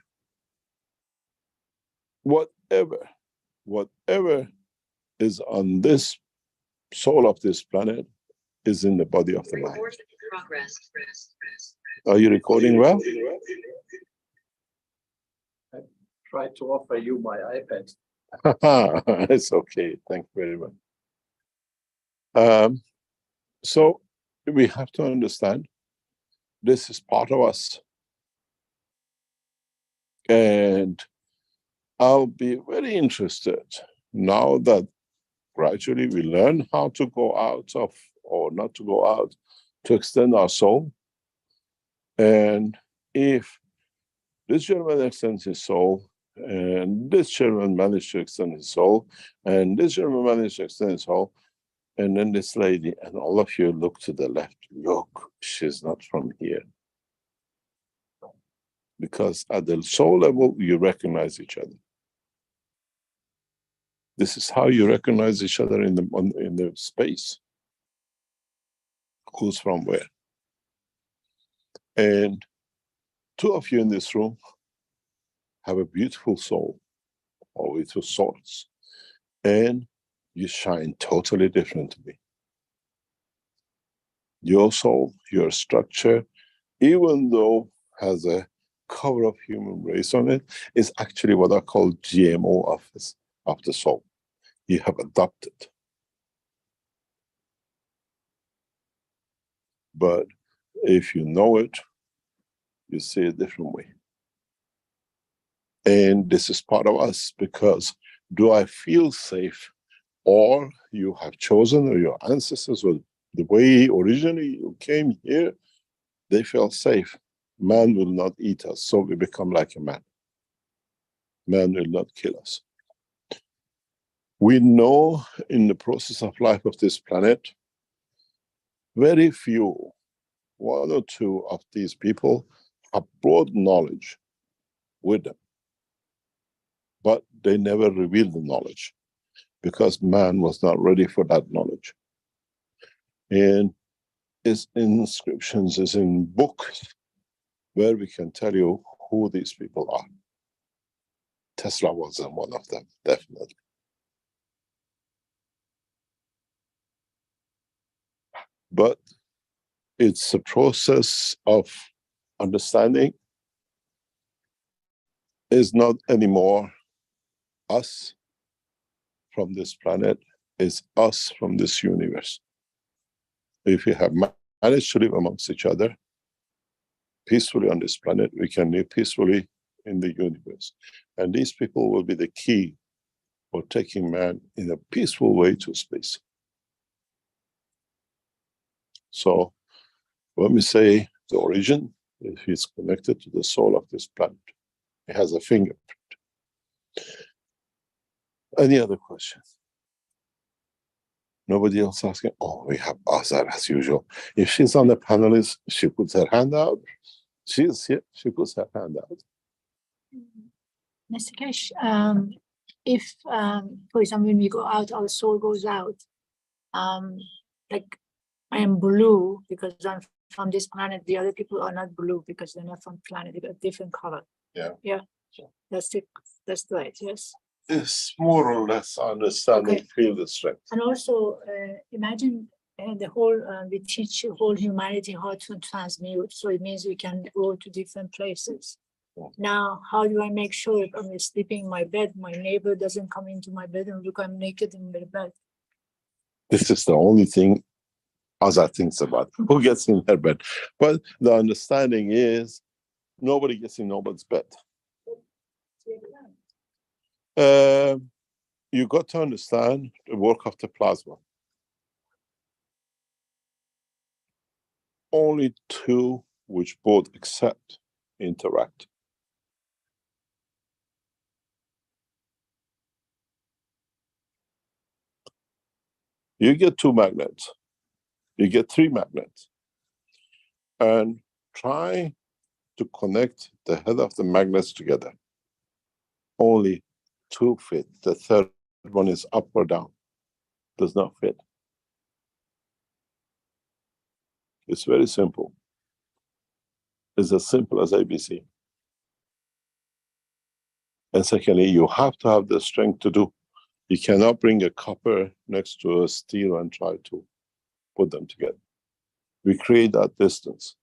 Speaker 2: Whatever is on this soul of this planet is in the body of the mind. Are you recording well?
Speaker 6: I tried to offer you my iPad.
Speaker 2: It's okay. Thank you very much. So we have to understand this is part of us. And I'll be very interested now that gradually we learn how to go out of, or not to go out, to extend our soul. And if this gentleman extends his soul, and this gentleman managed to extend his soul, and this gentleman managed to extend his soul, and then this lady, and all of you look to the left, look, she's not from here. Because at the soul level, you recognize each other. This is how you recognize each other in the space. Who's from where? And two of you in this room have a beautiful soul, or beautiful souls, and you shine totally different to me. Your soul, your structure, even though has a cover of human race on it, is actually what I call GMO of the soul. You have adopted. But if you know it, you see a different way. And this is part of us, because do I feel safe, or you have chosen, or your ancestors, or the way originally you came here, they felt safe. Man will not eat us, so we become like a man. Man will not kill us. We know in the process of life of this planet, very few, one or two of these people have brought knowledge with them. But they never revealed the knowledge because man was not ready for that knowledge. And it's in inscriptions, it's in books where we can tell you who these people are. Tesla wasn't one of them, definitely. But it's a process of understanding. Is not anymore us from this planet, is us from this universe. If we have managed to live amongst each other peacefully on this planet, we can live peacefully in the universe. And these people will be the key for taking man in a peaceful way to space. So when we say the origin, if it's connected to the soul of this planet, it has a fingerprint. Any other questions? Nobody else asking, oh, we have Azar as usual. If she's on the panel, she puts her hand out. She's here, she puts her hand out.
Speaker 7: Mr. Keshe, if, for example, when we go out, our soul goes out, like I am blue because I'm from this planet, the other people are not blue because they're not from planet, they got different color.
Speaker 2: Yeah.
Speaker 7: Yeah, that's right, yes.
Speaker 2: It's more or less understanding,
Speaker 7: Okay.
Speaker 2: feel the strength.
Speaker 7: And also, imagine the whole, we teach whole humanity how to transmute, so it means we can go to different places. Now, how do I make sure if I'm sleeping in my bed, my neighbor doesn't come into my bed and look, I'm naked in my bed?
Speaker 2: This is the only thing Azar thinks about, who gets in her bed. But the understanding is nobody gets in nobody's bed. You got to understand the work of the plasma. Only two which both accept interact. You get two magnets, you get three magnets, and try to connect the head of the magnets together. Only two fit. The third one is up or down, does not fit. It's very simple. It's as simple as ABC. And secondly, you have to have the strength to do. You cannot bring a copper next to a steel and try to put them together. We create that distance.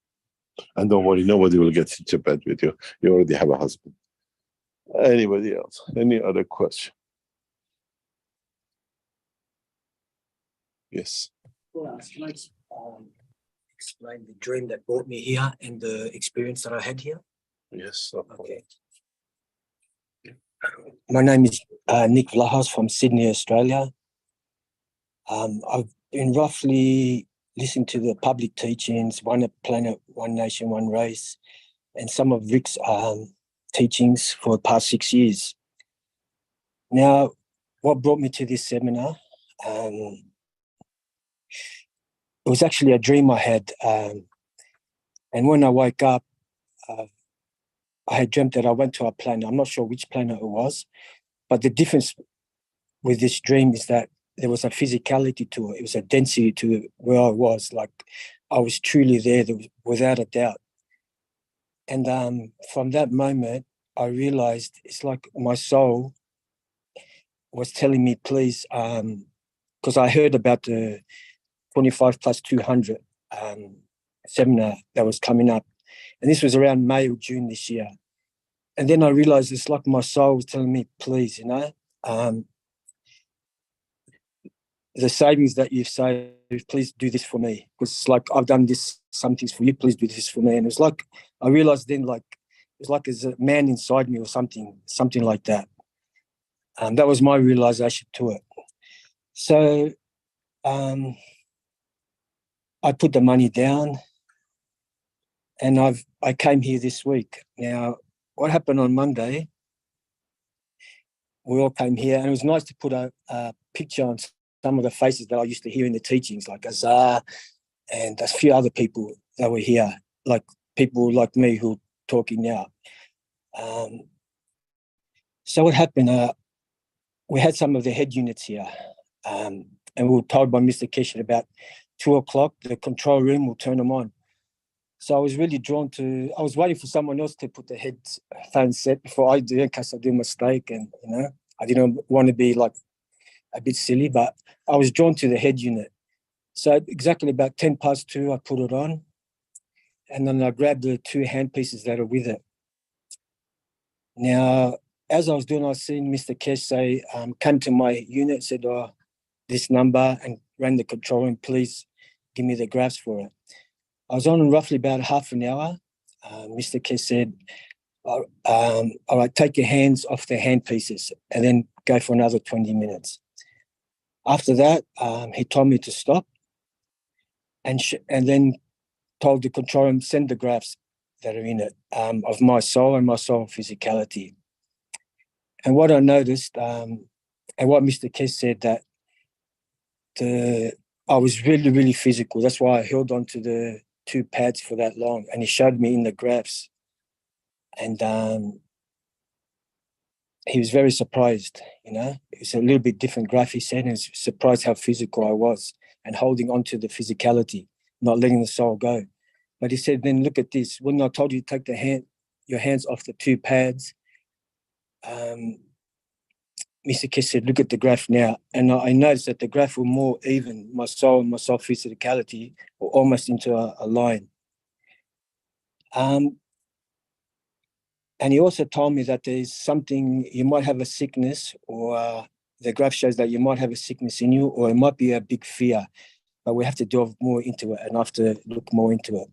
Speaker 2: And don't worry, nobody will get into bed with you. You already have a husband. Anybody else? Any other question? Yes.
Speaker 8: Well, can I explain the dream that brought me here and the experience that I had here?
Speaker 2: Yes.
Speaker 8: Okay. My name is Nick Vlahos from Sydney, Australia. I've been roughly listening to the public teachings, One Planet, One Nation, One Race, and some of Rick's teachings for the past 6 years. Now, what brought me to this seminar, it was actually a dream I had. And when I woke up, I had dreamt that I went to a planet. I'm not sure which planet it was, but the difference with this dream is that there was a physicality to it. It was a density to where I was. Like I was truly there without a doubt. And from that moment, I realized it's like my soul was telling me, please, because I heard about the 25 plus 200 seminar that was coming up. And this was around May or June this year. And then I realized it's like my soul was telling me, please, the savings that you've saved, please do this for me. Because it's like, I've done this, some things for you, please do this for me. And it's like, I realized then, like, it's like there's a man inside me or something like that. That was my realization to it. So I put the money down and I came here this week. Now, what happened on Monday, we all came here and it was nice to put a picture on some of the faces that I used to hear in the teachings, like Azar and a few other people that were here, like people like me who are talking now. So what happened, we had some of the head units here and we were told by Mr. Keshe about 2:00, the control room will turn them on. So I was really drawn to, I was waiting for someone else to put the headphone set before I do, in case I do a mistake. And, I didn't want to be like a bit silly, but I was drawn to the head unit. So exactly about 10 past 2, I put it on. And then I grabbed the 2 handpieces that are with it. Now, as I was doing, I was seeing Mr. Keshe say, came to my unit, said, this number, and rang the control room, please give me the graphs for it. I was on roughly about half an hour. Mr. Keshe said, all right, take your hands off the handpieces and then go for another 20 minutes. After that, he told me to stop and then told the control room, send the graphs that are in it of my soul and my soul physicality. And what I noticed, and what Mr. Keshe said, that I was really, really physical. That's why I held on to the 2 pads for that long. And he showed me in the graphs. And he was very surprised, you know. It was a little bit different graph he said, and he was surprised how physical I was and holding on to the physicality, not letting the soul go. But he said, then look at this. When I told you to take your hands off the 2 pads, Mr. Keshe said, look at the graph now. And I noticed that the graph were more even. My soul and my soul physicality were almost into a line. And he also told me that there's something, you might have a sickness, or the graph shows that you might have a sickness in you, or it might be a big fear, but we have to delve more into it and I have to look more into it.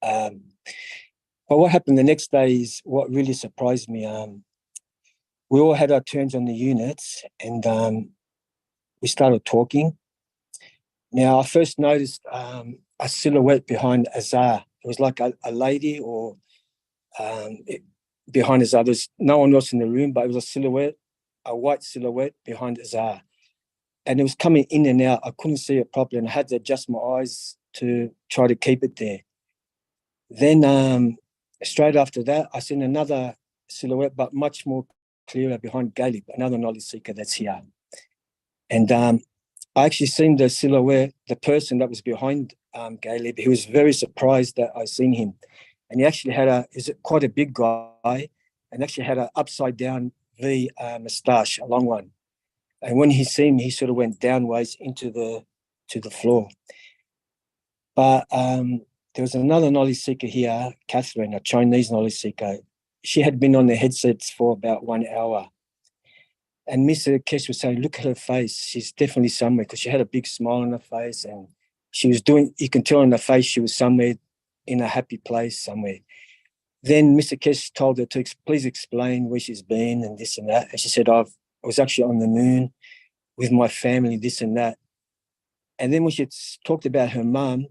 Speaker 8: But what happened the next day is what really surprised me. We all had our turns on the units, and we started talking. Now, I first noticed a silhouette behind Azar. It was like a lady or behind Azar. There's no one else in the room, but it was a silhouette, a white silhouette behind Azar. And it was coming in and out. I couldn't see it properly, and I had to adjust my eyes to try to keep it there. Then straight after that, I seen another silhouette, but much more clearer behind Galib, another knowledge seeker that's here. And I actually seen the silhouette, the person that was behind Galib. He was very surprised that I seen him. And he actually had quite a big guy, and actually had an upside down V moustache, a long one. And when he seen me, he sort of went downwards into the floor. But there was another knowledge seeker here, Catherine, a Chinese knowledge seeker. She had been on the headsets for about 1 hour. And Mr. Keshe was saying, look at her face. She's definitely somewhere, because she had a big smile on her face, and she was you can tell on her face she was somewhere in a happy place somewhere. Then Mr. Keshe told her to please explain where she's been and this and that. And she said, I was actually on the moon with my family, this and that. And then when she talked about her mum,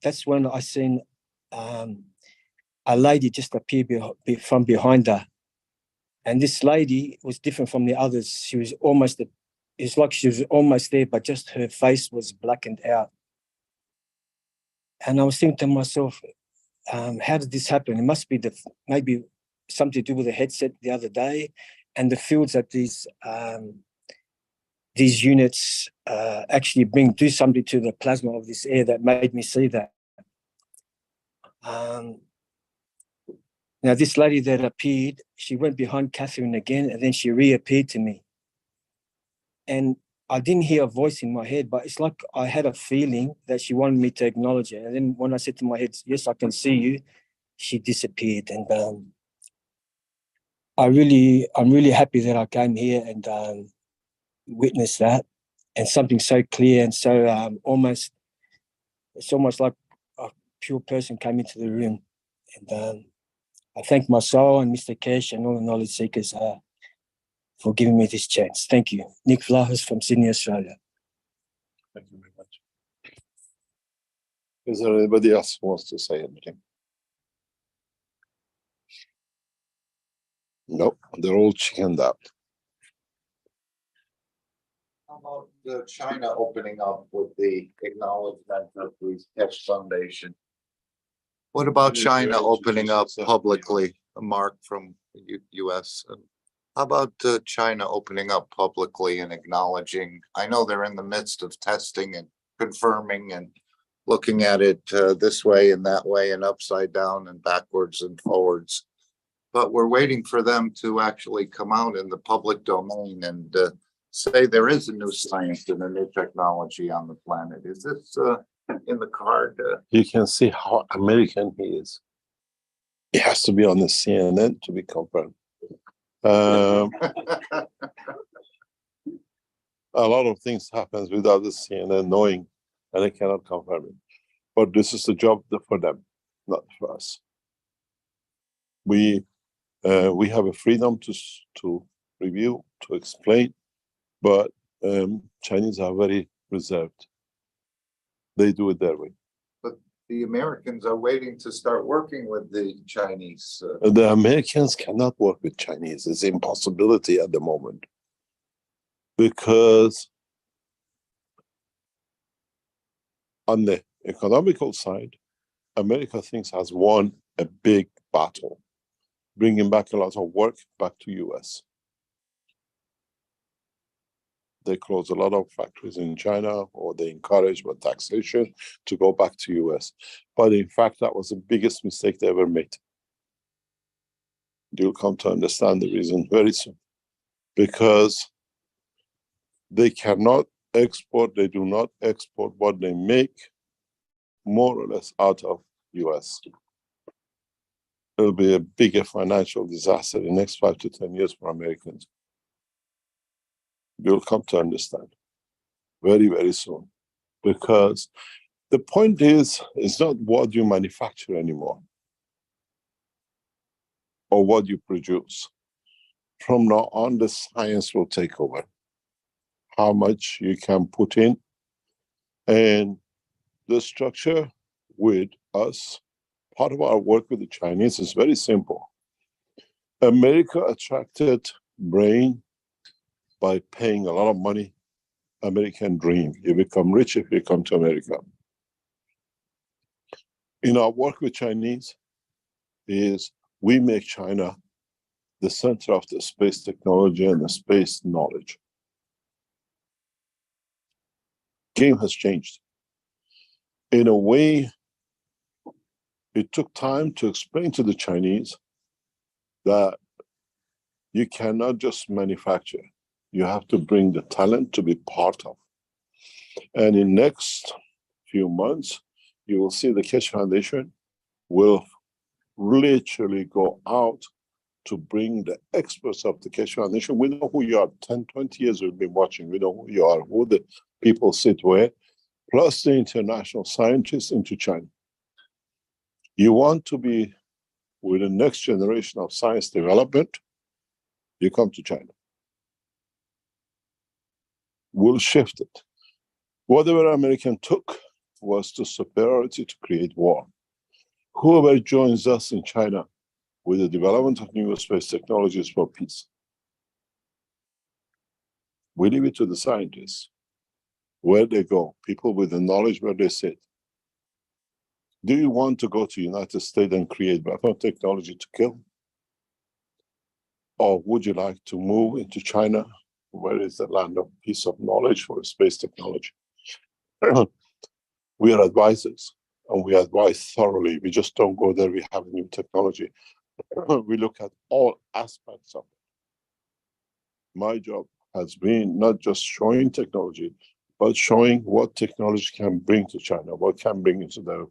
Speaker 8: that's when I seen a lady just appear from behind her. And this lady was different from the others. She was it's like she was almost there, but just her face was blackened out. And I was thinking to myself, how did this happen? It must be maybe something to do with the headset the other day, and the fields that these units actually do something to the plasma of this air that made me see that. Now, this lady that appeared, she went behind Catherine again, and then she reappeared to me. And I didn't hear a voice in my head, but it's like I had a feeling that she wanted me to acknowledge her. And then when I said to my head, yes, I can see you, she disappeared. And I'm really happy that I came here and witnessed that, and something so clear and so it's almost like a pure person came into the room. And I thank my soul and Mr. Keshe and all the knowledge seekers for giving me this chance. Thank you. Nick Vlahos from Sydney, Australia.
Speaker 2: Thank you very much. Is there anybody else who wants to say anything? Nope, they're all chickened out.
Speaker 9: How about China opening up with the acknowledgement of the Keshe Foundation? What about China opening up publicly? Mark from U.S. How about China opening up publicly and acknowledging? I know they're in the midst of testing and confirming and looking at it this way and that way and upside down and backwards and forwards. But we're waiting for them to actually come out in the public domain and say there is a new science and a new technology on the planet. Is this in the card?
Speaker 2: You can see how American he is. It has to be on the CNN to be confirmed. A lot of things happens without the CNN knowing, and they cannot confirm it. But this is the job for them, not for us. We have a freedom to review, to explain, but Chinese are very reserved. They do it their way.
Speaker 9: But the Americans are waiting to start working with the Chinese.
Speaker 2: The Americans cannot work with Chinese. It's an impossibility at the moment. Because On the economical side, America thinks has won a big battle, bringing back a lot of work back to US. They close a lot of factories in China, or they encourage with taxation to go back to US. But in fact, that was the biggest mistake they ever made. You'll come to understand the reason very soon. Because they cannot export, they do not export what they make more or less out of US. It'll be a bigger financial disaster in the next 5 to 10 years for Americans. You'll come to understand very, very soon. Because the point is, it's not what you manufacture anymore or what you produce. From now on, the science will take over. How much you can put in, and the structure with us, part of our work with the Chinese is very simple. America attracted brain by paying a lot of money. American dream. You become rich if you come to America. In our work with Chinese is we make China the center of the space technology and the space knowledge. Game has changed. In a way, it took time to explain to the Chinese that you cannot just manufacture. You have to bring the talent to be part of. And in next few months, you will see the Keshe Foundation will literally go out to bring the experts of the Keshe Foundation. We know who you are. 10, 20 years we've been watching. We know who you are, who the people sit where, plus the international scientists into China. You want to be with the next generation of science development, you come to China. We'll shift it. Whatever American took was the superiority to create war. Whoever joins us in China with the development of new space technologies for peace. We leave it to the scientists. Where they go, people with the knowledge where they sit. Do you want to go to the United States and create weapon technology to kill? Or would you like to move into China, where is the land of peace of knowledge for space technology? We are advisors, and we advise thoroughly. We just don't go there, we have a new technology. We look at all aspects of it. My job has been not just showing technology, but showing what technology can bring to China, what can bring into the,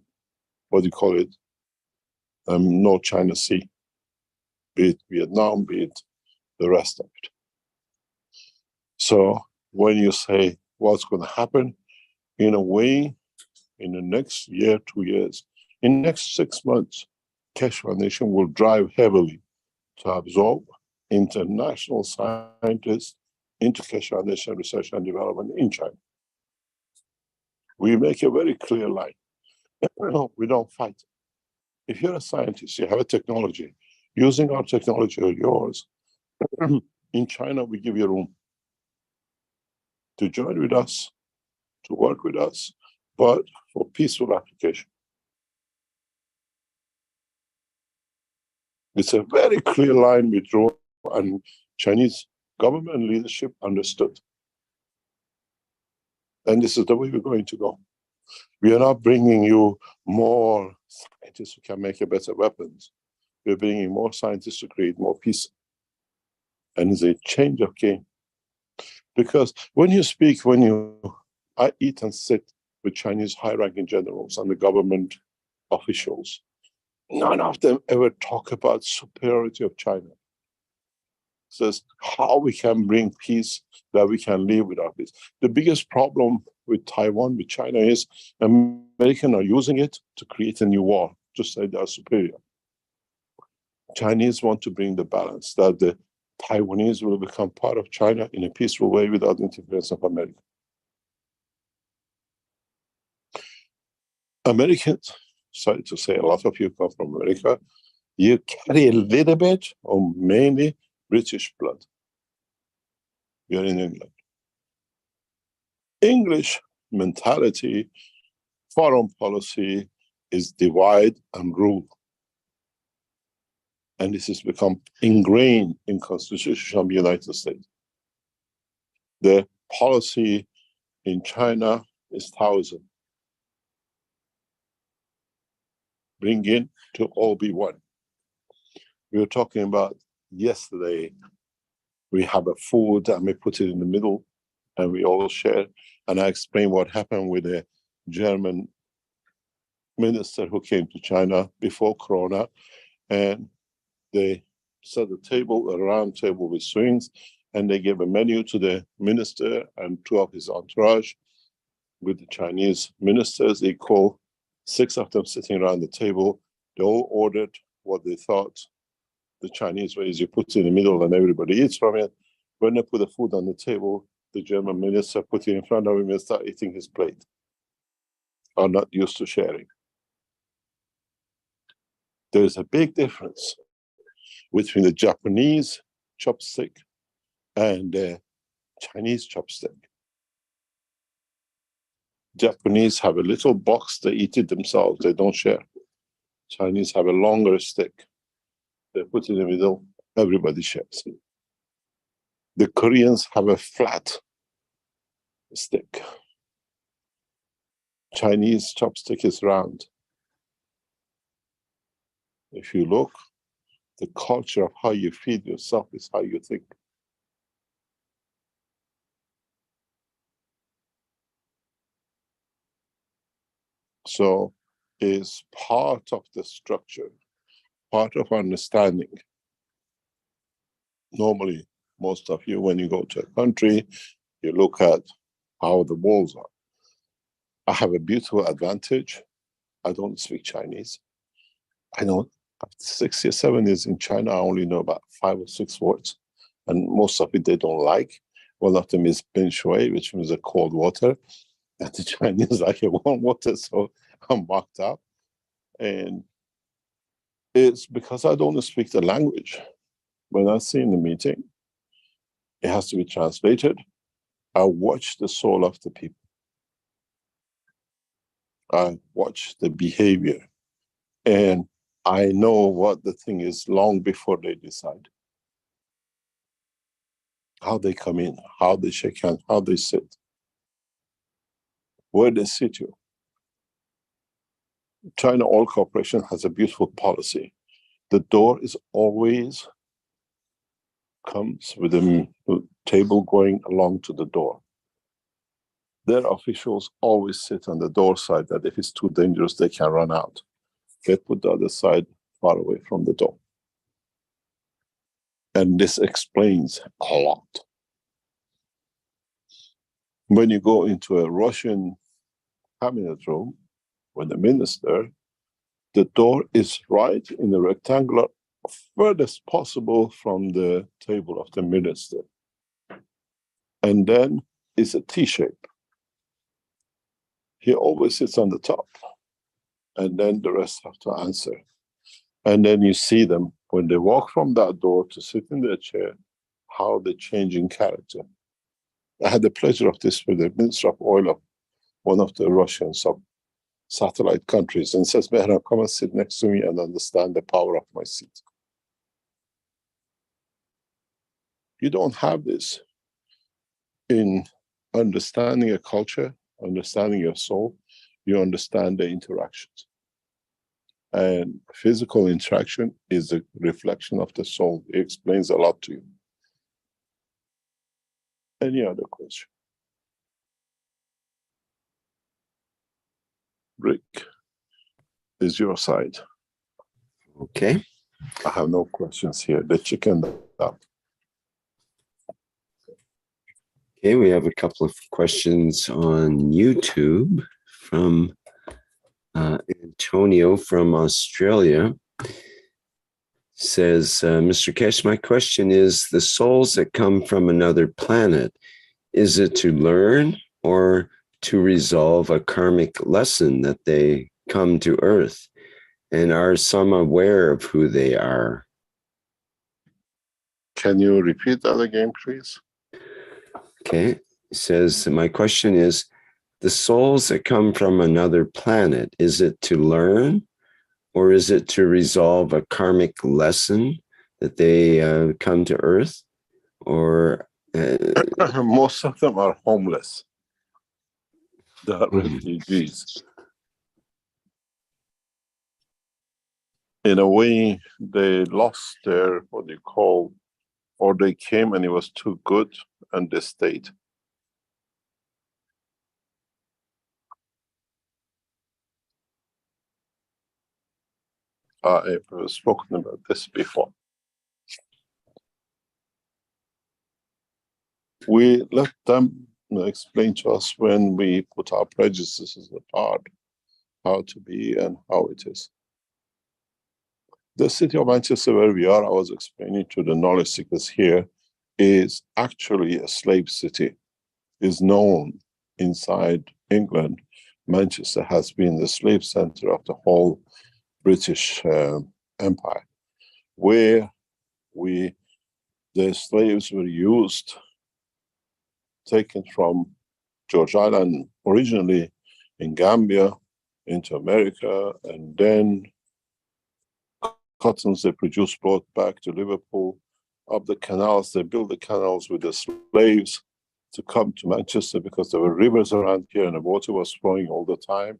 Speaker 2: what do you call it, North China Sea, be it Vietnam, be it the rest of it. So when you say what's going to happen, in a way, in the next year, 2 years, in the next 6 months, Keshe Foundation will drive heavily to absorb international scientists into Keshe Foundation research and development in China. We make a very clear line. We don't fight. If you're a scientist, you have a technology, using our technology or yours, in China, we give you room to join with us, to work with us, but for peaceful application. It's a very clear line we draw, and Chinese government leadership understood. And this is the way we're going to go. We are not bringing you more scientists who can make a better weapons. We're bringing more scientists to create more peace. And it's a change of game. Because when you speak, I eat and sit with Chinese high-ranking generals and the government officials, none of them ever talk about superiority of China. Says how we can bring peace, that we can live without peace. The biggest problem with Taiwan, with China, is Americans are using it to create a new war, to say they are superior. Chinese want to bring the balance, that the Taiwanese will become part of China in a peaceful way without interference of America. Americans, sorry to say, a lot of you come from America, you carry a little bit or mainly British blood. You're in England. English mentality Foreign policy is divide and rule. And this has become ingrained in Constitution of the United States. The policy in China is 1,000. Bring in to all be one. We were talking about yesterday, we have a food and we put it in the middle and we all share. And I explained what happened with a German minister who came to China before Corona, and they set a table, a round table with swings, and they gave a menu to the minister and two of his entourage with the Chinese ministers equal, 6 of them sitting around the table. They all ordered what they thought the Chinese way is you put it in the middle and everybody eats from it. When they put the food on the table, the German minister put it in front of him and start eating his plate. Are not used to sharing. There's a big difference between the Japanese chopstick and the Chinese chopstick. Japanese have a little box, they eat it themselves, they don't share. Chinese have a longer stick. They put it in the middle, everybody shares. The Koreans have a flat stick. Chinese chopstick is round. If you look, the culture of how you feed yourself is how you think. So is part of the structure, part of understanding. Normally, most of you, when you go to a country, you look at how the walls are. I have a beautiful advantage. I don't speak Chinese. I don't, after 6 years, 7 years in China, I only know about 5 or 6 words. And most of it they don't like. One of them is bin shui, which means a cold water. And the Chinese like a warm water, so I'm marked up. And it's because I don't speak the language. When I see in the meeting, it has to be translated. I watch the soul of the people. I watch the behavior. And I know what the thing is long before they decide. How they come in, how they shake hands, how they sit, where they sit you. China Oil Corporation has a beautiful policy. The door is always comes with a table going along to the door. Their officials always sit on the door side that if it's too dangerous, they can run out. They put the other side far away from the door. And this explains a lot. When you go into a Russian cabinet room with the minister, the door is right in the rectangular, furthest possible from the table of the minister. And then it's a T-shape. He always sits on the top. And then the rest have to answer. And then you see them, when they walk from that door to sit in their chair, how they change in character. I had the pleasure of this with the Minister of Oil of one of the Russian satellite countries, and says, Mehran, come and sit next to me and understand the power of my seat. You don't have this in understanding a culture, understanding your soul, you understand the interactions. And physical interaction is a reflection of the soul. It explains a lot to you. Any other question? Rick, is your side.
Speaker 3: Okay.
Speaker 2: I have no questions here. The chicken up.
Speaker 3: Okay, we have a couple of questions on YouTube from Antonio from Australia. Says, Mr. Keshe, my question is, the souls that come from another planet, is it to learn or to resolve a karmic lesson that they come to Earth? And are some aware of who they are?
Speaker 2: Can you repeat that again, please?
Speaker 3: Okay, it says, my question is, the souls that come from another planet, is it to learn or is it to resolve a karmic lesson that they come to Earth? Or
Speaker 2: most of them are homeless. They are refugees. In a way, they lost their, what do you call, or they came and it was too good and they stayed. I've spoken about this before. We let them explain to us when we put our prejudices apart, how to be and how it is. The city of Manchester, where we are, I was explaining to the knowledge seekers here, is actually a slave city. Is known inside England. Manchester has been the slave center of the whole British Empire, where the slaves were used, taken from George Island, originally in Gambia, into America, and then cottons they produced brought back to Liverpool. Up the canals, they built the canals with the slaves to come to Manchester because there were rivers around here and the water was flowing all the time.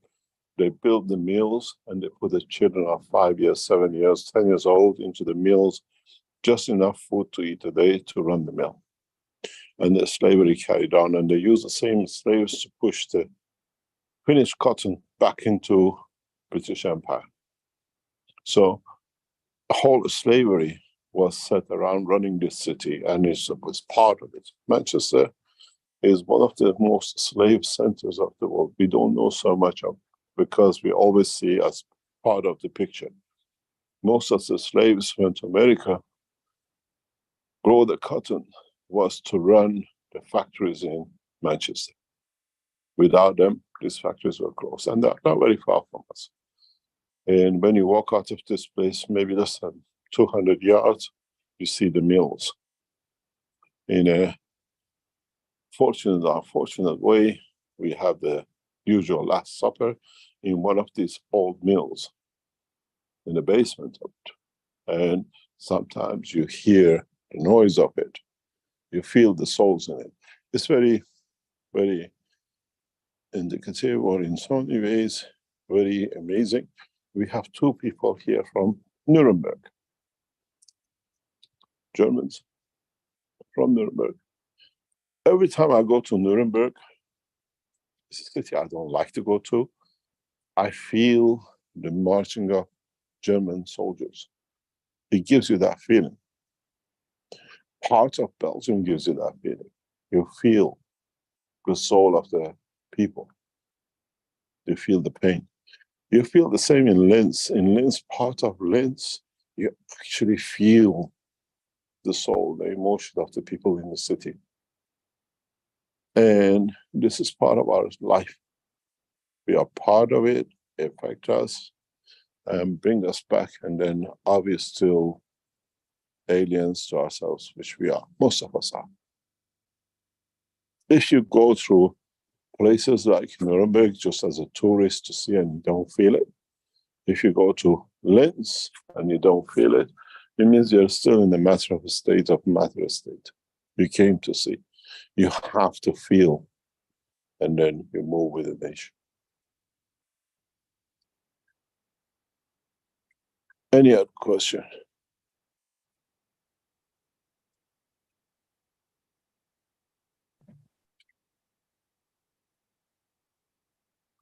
Speaker 2: They built the mills and they put the children of 5 years, 7 years, 10 years old into the mills, just enough food to eat a day to run the mill. And the slavery carried on, and they used the same slaves to push the finished cotton back into British Empire. So the whole slavery was set around running this city, and it was part of it. Manchester is one of the most slave centers of the world. We don't know so much of because we always see as part of the picture. Most of the slaves went to America, grow the cotton, was to run the factories in Manchester. Without them, these factories were closed, and they're not very far from us. And when you walk out of this place, maybe less than 200 yards, you see the mills. In a fortunate or unfortunate way, we have the usual Last Supper in one of these old mills in the basement of it. And sometimes you hear the noise of it. You feel the souls in it. It's very, very indicative, or in so many ways, very amazing. We have two people here from Nuremberg, Germans from Nuremberg. Every time I go to Nuremberg, it's a city I don't like to go to, I feel the marching of German soldiers. It gives you that feeling. Parts of Belgium gives you that feeling. You feel the soul of the people. You feel the pain. You feel the same in Linz. In Linz, part of Linz, you actually feel the soul, the emotion of the people in the city. And this is part of our life. We are part of it, it affects us, and bring us back, and then are we still aliens to ourselves, which we are, most of us are. If you go through places like Nuremberg just as a tourist to see and you don't feel it, if you go to Linz and you don't feel it, it means you're still in the matter of a state of matter state. You came to see. You have to feel, and then you move with the nation. Any other question?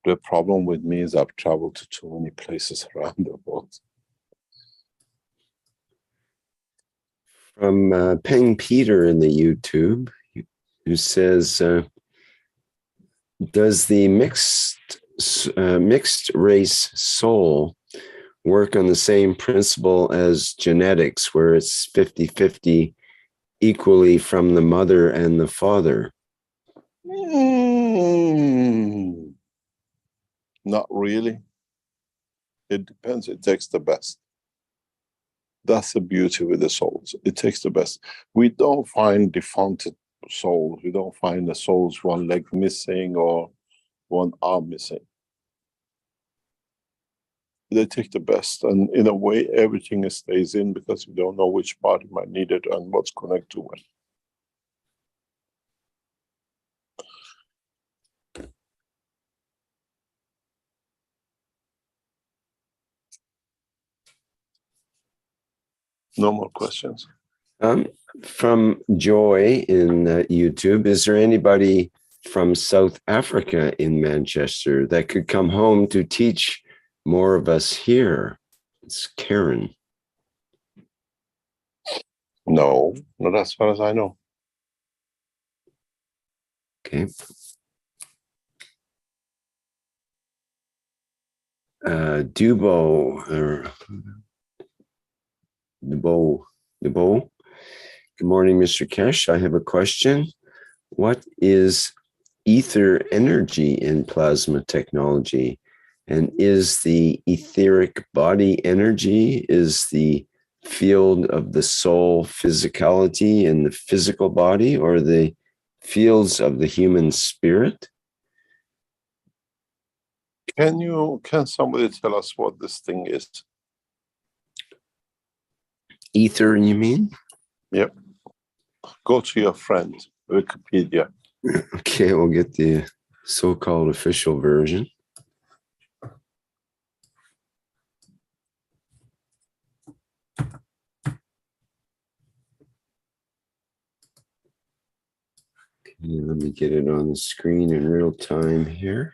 Speaker 2: The problem with me is I've traveled to too many places around the world.
Speaker 3: From Peng Peter in the YouTube, who says, does the mixed race soul work on the same principle as genetics, where it's 50-50 equally from the mother and the father?
Speaker 2: Not really. It depends. It takes the best. That's the beauty with the souls. It takes the best. We don't find defunct souls. We don't find the souls one leg missing or one arm missing. They take the best, and in a way, everything stays in because you don't know which part you might need it and what's connected to when. No more questions.
Speaker 3: From Joy in YouTube, is there anybody from South Africa in Manchester that could come home to teach more of us here? It's Karen.
Speaker 2: No, not as far as I know.
Speaker 3: Okay. Dubo. Good morning, Mr. Keshe. I have a question. What is ether energy in plasma technology? And is the etheric body energy, is the field of the soul physicality in the physical body, or the fields of the human spirit?
Speaker 2: Can somebody tell us what this thing is?
Speaker 3: Ether, you mean?
Speaker 2: Yep. Go to your friend, Wikipedia.
Speaker 3: Okay, we'll get the so-called official version. Okay, let me get it on the screen in real time here.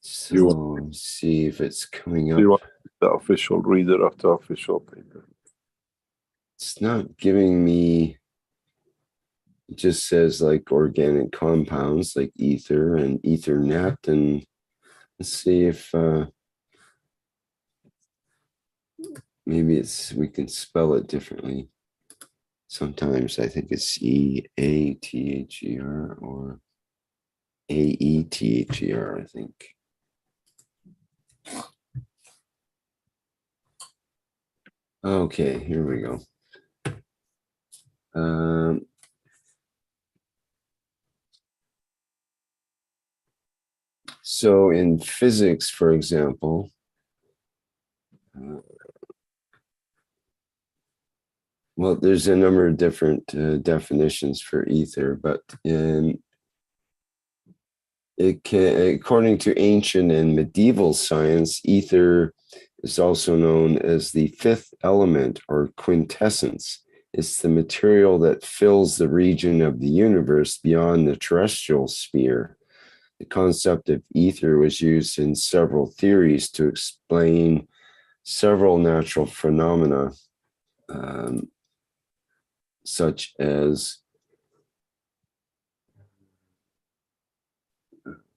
Speaker 3: So let's see if it's coming up.
Speaker 2: You want the official reader of the official paper?
Speaker 3: It's not giving me, it just says like organic compounds like ether and ethernet. And let's see if maybe we can spell it differently. Sometimes I think it's E-A-T-H-E-R or A-E-T-H-E-R, I think. Okay, here we go. So in physics, for example, well, there's a number of different definitions for ether, but according to ancient and medieval science, ether is also known as the fifth element or quintessence. It's the material that fills the region of the universe beyond the terrestrial sphere. The concept of ether was used in several theories to explain several natural phenomena, such as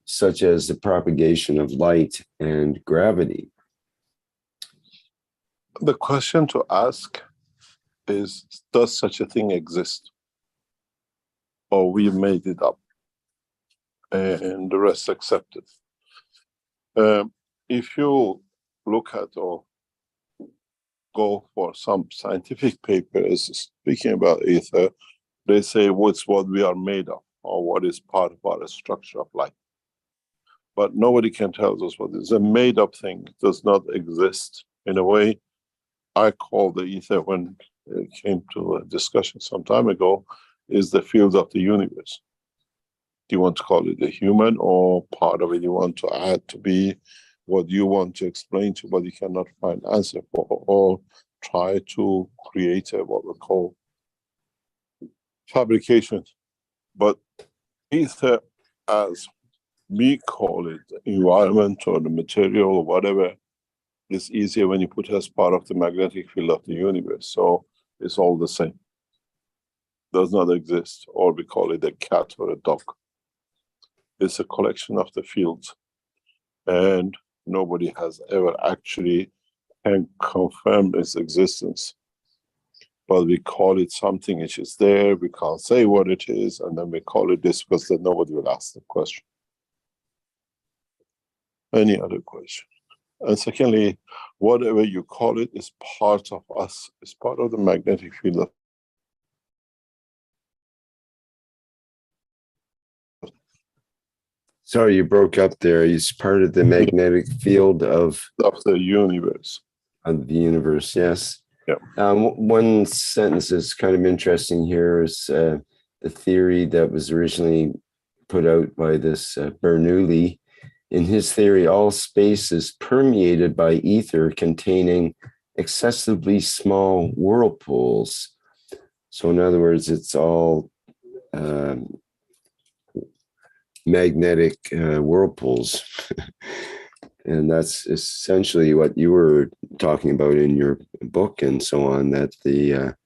Speaker 3: the propagation of light and gravity.
Speaker 2: The question to ask is, does such a thing exist? Or we made it up and the rest accepted? If you look at or go for some scientific papers speaking about ether, they say what's what we are made of or what is part of our structure of life. But nobody can tell us what is a made-up thing. It does not exist. In a way, I call the ether, when it came to a discussion some time ago, is the field of the universe. Do you want to call it a human, or part of it you want to add to be what you want to explain to, but you cannot find answer for, or try to create what we call fabrication. But ether, as we call it, environment or the material or whatever, is easier when you put it as part of the magnetic field of the universe. So it's all the same. Does not exist, or we call it a cat or a dog. It's a collection of the fields, and nobody has ever actually can confirm its existence. But we call it something which is there, we can't say what it is, and then we call it this because then nobody will ask the question. Any other question? And secondly, whatever you call it is part of us, it's part of the magnetic field of.
Speaker 3: Sorry, you broke up there. It's part of the magnetic field of
Speaker 2: the universe.
Speaker 3: Of the universe, yes.
Speaker 2: Yeah.
Speaker 3: One sentence that's kind of interesting here is the theory that was originally put out by this Bernoulli. In his theory, all space is permeated by ether containing excessively small whirlpools. So in other words, it's all magnetic whirlpools. And that's essentially what you were talking about in your book and so on, that the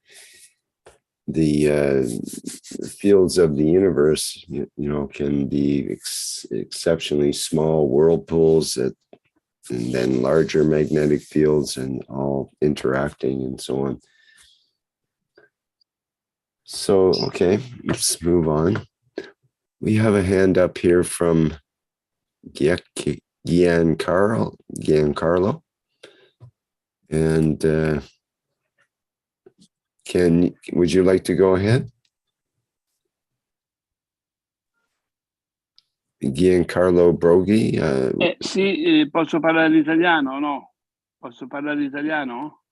Speaker 3: fields of the universe, can be exceptionally small whirlpools and then larger magnetic fields and all interacting and so on. So, okay, let's move on. We have a hand up here from Giancarlo. And would you like to go ahead? Giancarlo Broghi.
Speaker 10: Sì, posso parlare l'italiano, no? Posso parlare l'italiano?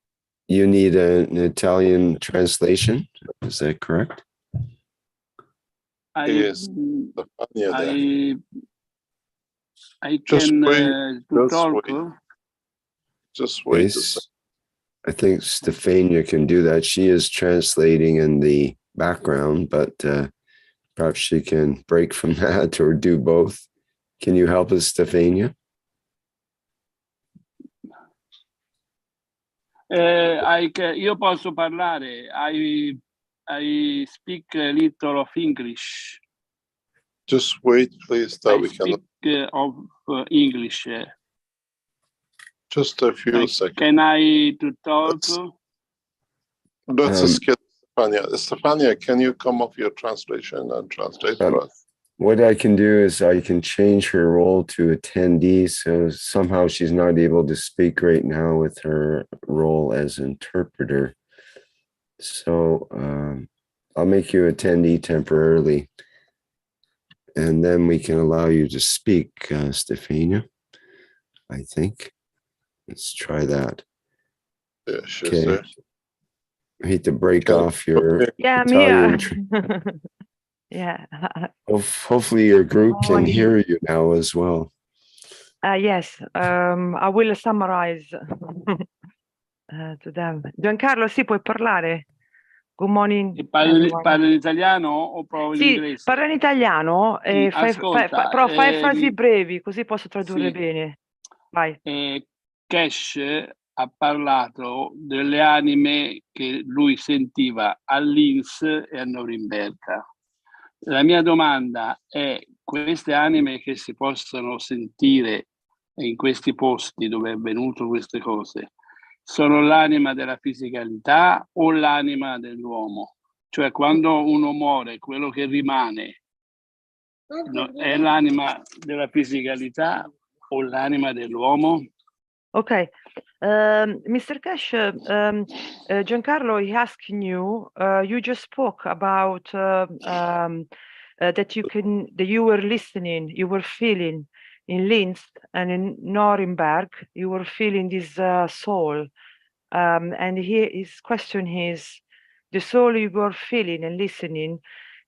Speaker 3: You need an Italian translation, is that correct?
Speaker 2: Yes.
Speaker 10: I can talk.
Speaker 2: Just wait.
Speaker 3: I think Stefania can do that. She is translating in the background, but perhaps she can break from that or do both. Can you help us, Stefania?
Speaker 10: Io posso parlare. I speak a little of English.
Speaker 2: Just wait, please, that we can.
Speaker 10: Speak of English.
Speaker 2: Just a few seconds.
Speaker 10: Can I to talk?
Speaker 2: That's a skill, Stefania. Stefania, can you come off your translation and translate for us?
Speaker 3: What I can do is I can change her role to attendee, so somehow she's not able to speak right now with her role as interpreter. So I'll make you attendee temporarily, and then we can allow you to speak, Stefania, I think. Let's try that.
Speaker 2: Yeah, sure.
Speaker 3: Okay. I hate to break off your
Speaker 11: I'm
Speaker 3: Italian
Speaker 11: here. Yeah.
Speaker 3: Hopefully your group can hear you now as well.
Speaker 11: Yes, I will summarize to them. Giancarlo, sì, puoi parlare? Good morning.
Speaker 10: Parli in italiano o provo in inglese?
Speaker 11: Sì, parla in italiano,
Speaker 10: Sì,
Speaker 11: però fai frasi brevi, così posso tradurre
Speaker 10: sì.
Speaker 11: bene. Vai.
Speaker 10: Keshe ha parlato delle anime che lui sentiva a Linz e a Norimberga. La mia domanda è: queste anime che si possono sentire in questi posti dove è avvenuto queste cose, sono l'anima della fisicalità o l'anima dell'uomo? Cioè, quando uno muore, quello che rimane è l'anima della fisicalità o l'anima dell'uomo?
Speaker 11: Okay. Mr. Keshe, Giancarlo is asking you, you just spoke about that you were listening, you were feeling in Linz and in Nuremberg, you were feeling this soul. And here his question is, the soul you were feeling and listening,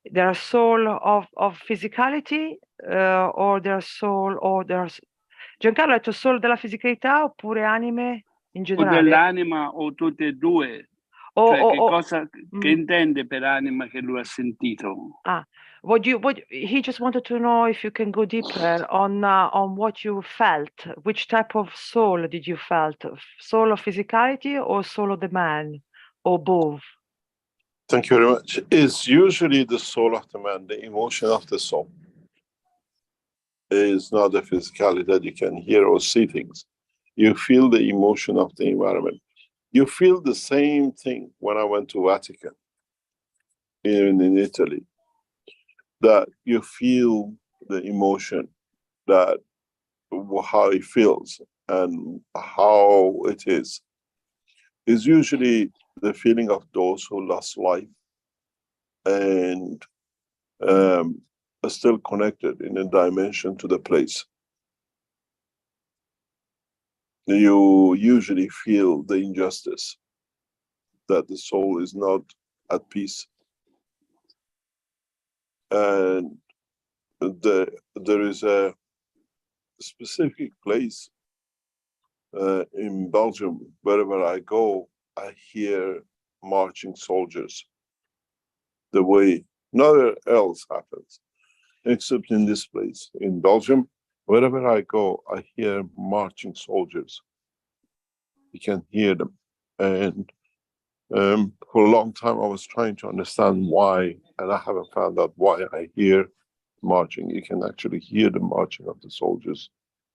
Speaker 11: there are soul of physicality or there are soul or there's Giancarlo ha detto solo della fisicalità oppure anime in generale?
Speaker 10: O dell'anima o tutte e due? Che intende per anima che lui ha sentito?
Speaker 11: He just wanted to know if you can go deeper on what you felt. Which type of soul did you felt? Soul of physicality or soul of the man or both?
Speaker 2: Thank you very much. It's usually the soul of the man, the emotion of the soul. It's not the physicality that you can hear or see things. You feel the emotion of the environment. You feel the same thing when I went to Vatican, even in Italy, that you feel the emotion, that how it feels. and how it is usually the feeling of those who lost life and are still connected in a dimension to the place. You usually feel the injustice, that the soul is not at peace. And there is a specific place in Belgium, wherever I go, I hear marching soldiers. The way nowhere else happens, except in this place. In Belgium, wherever I go, I hear marching soldiers. You can hear them. And for a long time, I was trying to understand why, and I haven't found out why I hear marching. You can actually hear the marching of the soldiers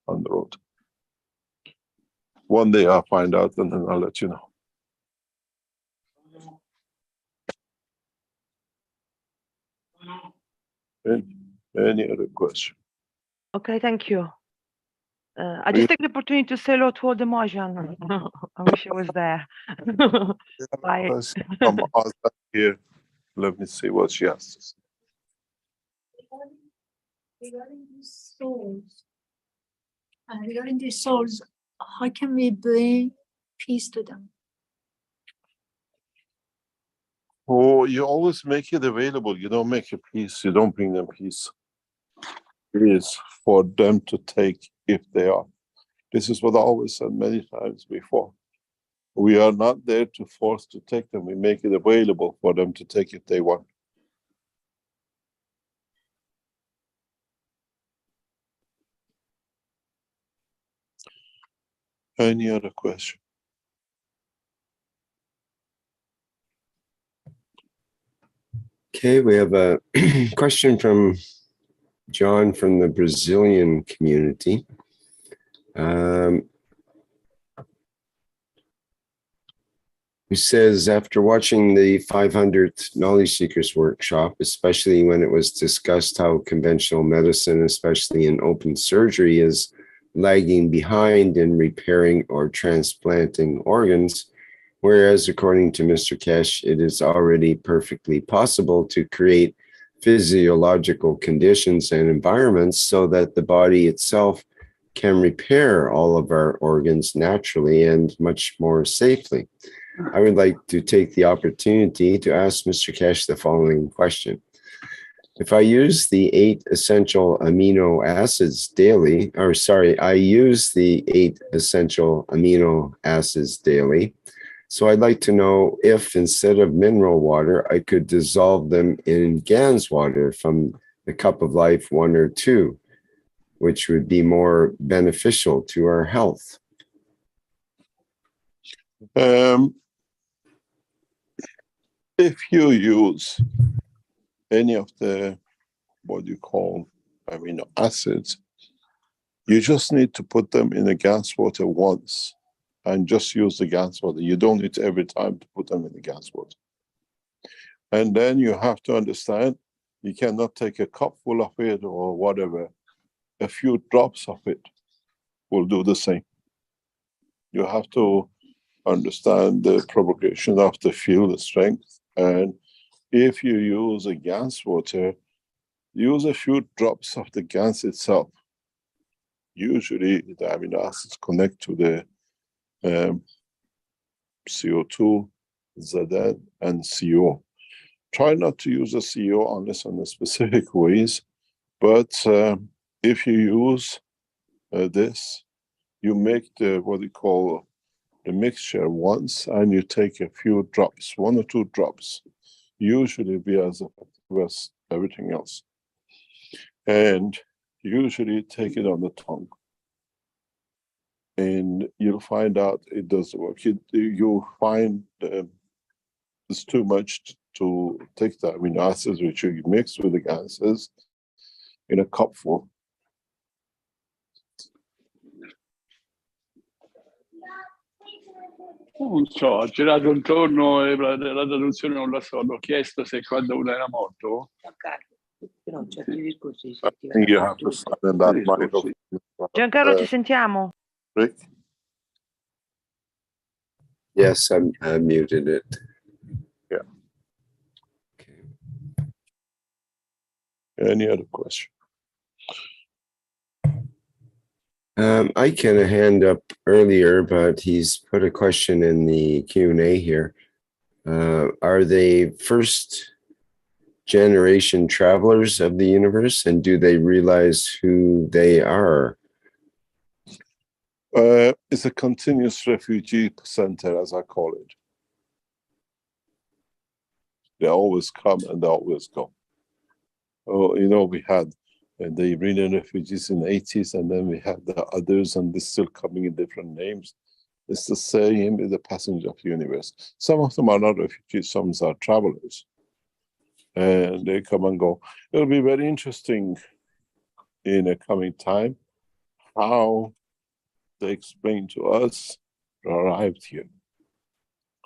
Speaker 2: on the road. One day I'll find out, and then I'll let you know. Any other question?
Speaker 11: Okay, thank you. I just take the opportunity to say hello to all the Mahjong. I wish I was there. Bye.
Speaker 2: Come here. Let me see what she has to say.
Speaker 7: Regarding these souls, how can we bring peace to them?
Speaker 2: Oh, you always make it available. You don't make a peace. You don't bring them peace. It is for them to take if they are. This is what I always said many times before. We are not there to force to take them. We make it available for them to take if they want. Any other question?
Speaker 3: Okay, we have a question from John from the Brazilian community. Who says, after watching the 500th Knowledge Seekers workshop, especially when it was discussed how conventional medicine, especially in open surgery, is lagging behind in repairing or transplanting organs, whereas according to Mr. Keshe, it is already perfectly possible to create physiological conditions and environments so that the body itself can repair all of our organs naturally and much more safely. I would like to take the opportunity to ask Mr. Keshe the following question. If I use the 8 essential amino acids daily, I use the 8 essential amino acids daily. So I'd like to know if instead of mineral water, I could dissolve them in Gans water from the Cup of Life 1 or 2, which would be more beneficial to our health.
Speaker 2: If you use any of the, what you call amino acids, you just need to put them in the gas water once and just use the gas water. You don't need every time to put them in the gas water. And then you have to understand, you cannot take a cup full of it or whatever. A few drops of it will do the same. You have to understand the propagation of the field, the strength. And if you use a gas water, use a few drops of the gas itself. Usually the amino acids connect to the CO2, Zn, and CO. Try not to use the CO unless in specific ways, but if you use this, you make the, what you call, the mixture once, and you take a few drops, 1 or 2 drops, usually be as effective as everything else. And usually take it on the tongue. And you'll find out it does work. You'll find it's too much to take the amino acids, which you mix with the gases, in a cupful.
Speaker 10: Non so, ho girato intorno e la traduzione non la so. L'ho chiesto se quando uno era morto.
Speaker 2: I think you have to find that
Speaker 11: Giancarlo, ci sentiamo.
Speaker 2: Rick?
Speaker 3: Yes, I muted it.
Speaker 2: Yeah.
Speaker 3: Okay.
Speaker 2: Any other question?
Speaker 3: I can hand up earlier, but he's put a question in the Q&A here. Are they first generation travelers of the universe, and do they realize who they are?
Speaker 2: It's a continuous refugee center, as I call it. They always come and they always go. Oh, you know, we had the Iranian refugees in the 80s, and then we had the others, and they're still coming in different names. It's the same with the passenger of the universe. Some of them are not refugees, some are travelers. And they come and go. It'll be very interesting in a coming time how they explain to us they arrived here.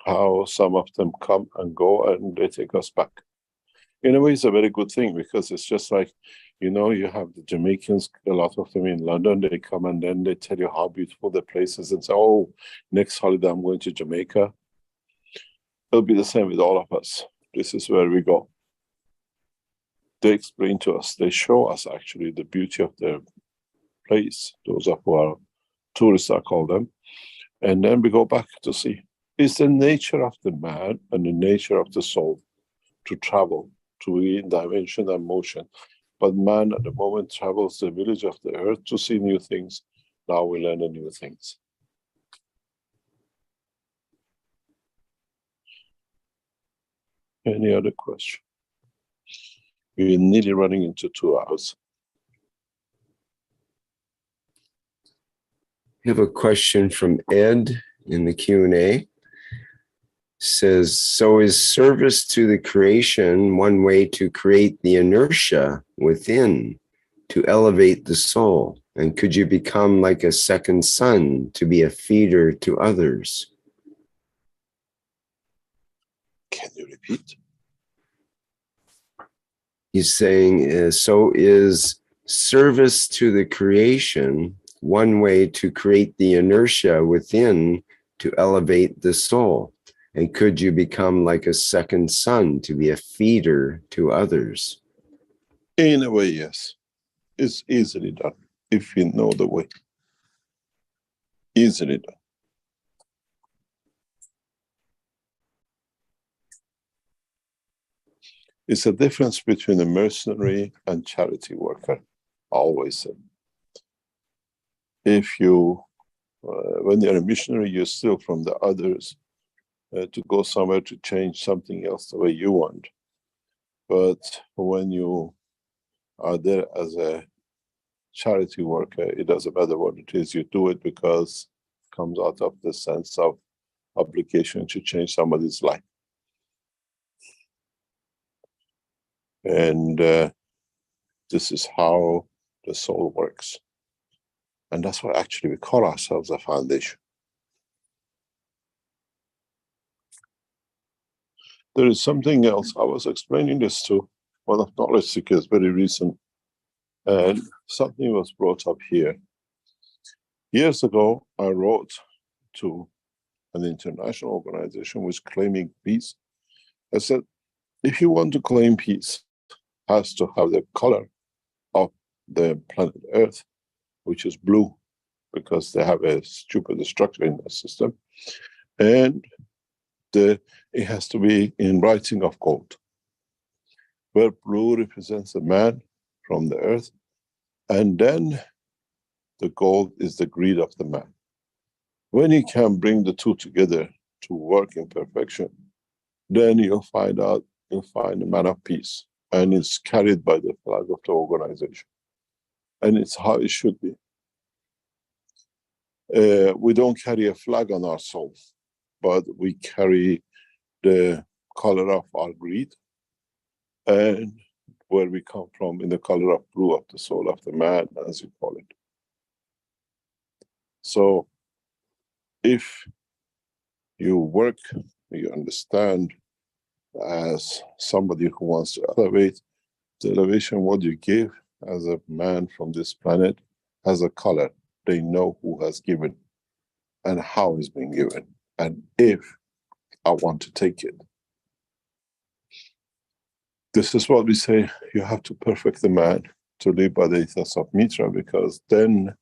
Speaker 2: How some of them come and go and they take us back. In a way, it's a very good thing, because it's just like, you know, you have the Jamaicans, a lot of them in London, they come and then they tell you how beautiful the place is and say, oh, next holiday I'm going to Jamaica. It'll be the same with all of us. This is where we go. They explain to us, they show us actually the beauty of the place. Those are who are tourists, I call them. And then we go back to see. It's the nature of the man and the nature of the soul to travel, to be in dimension and motion. But man at the moment travels the village of the earth to see new things. Now we learn the new things. Any other question? We're nearly running into 2 hours.
Speaker 3: We have a question from Ed in the Q&A. Says, so is service to the creation one way to create the inertia within to elevate the soul? And could you become like a second sun to be a feeder to others?
Speaker 2: Can you repeat?
Speaker 3: He's saying, so is service to the creation one way to create the inertia within to elevate the soul? And could you become like a second sun to be a feeder to others?
Speaker 2: In a way, yes. It's easily done if you know the way. Easily done. It's a difference between a mercenary and charity worker, I always say. If you, when you're a missionary, you steal from the others to go somewhere to change something else the way you want. But when you are there as a charity worker, it doesn't matter what it is, you do it because it comes out of the sense of obligation to change somebody's life. And this is how the soul works. And that's why actually we call ourselves a foundation. There is something else. I was explaining this to one of knowledge seekers very recent, and something was brought up here. Years ago, I wrote to an international organization which is claiming peace. I said, if you want to claim peace, it has to have the color of the planet Earth, which is blue, because they have a stupid structure in the system. And it has to be in writing of gold, where blue represents the man from the earth, and then the gold is the greed of the man. When you can bring the two together to work in perfection, then you'll find a man of peace, and it's carried by the flag of the organization. And it's how it should be. We don't carry a flag on our soul, but we carry the color of our greed and where we come from in the color of blue of the soul of the man, as you call it. So if you work, you understand as somebody who wants to elevate, the elevation, what you give as a man from this planet has a color. They know who has given. and how it's being given, and if I want to take it. This is what we say, you have to perfect the man to live by the ethos of Mitra, because then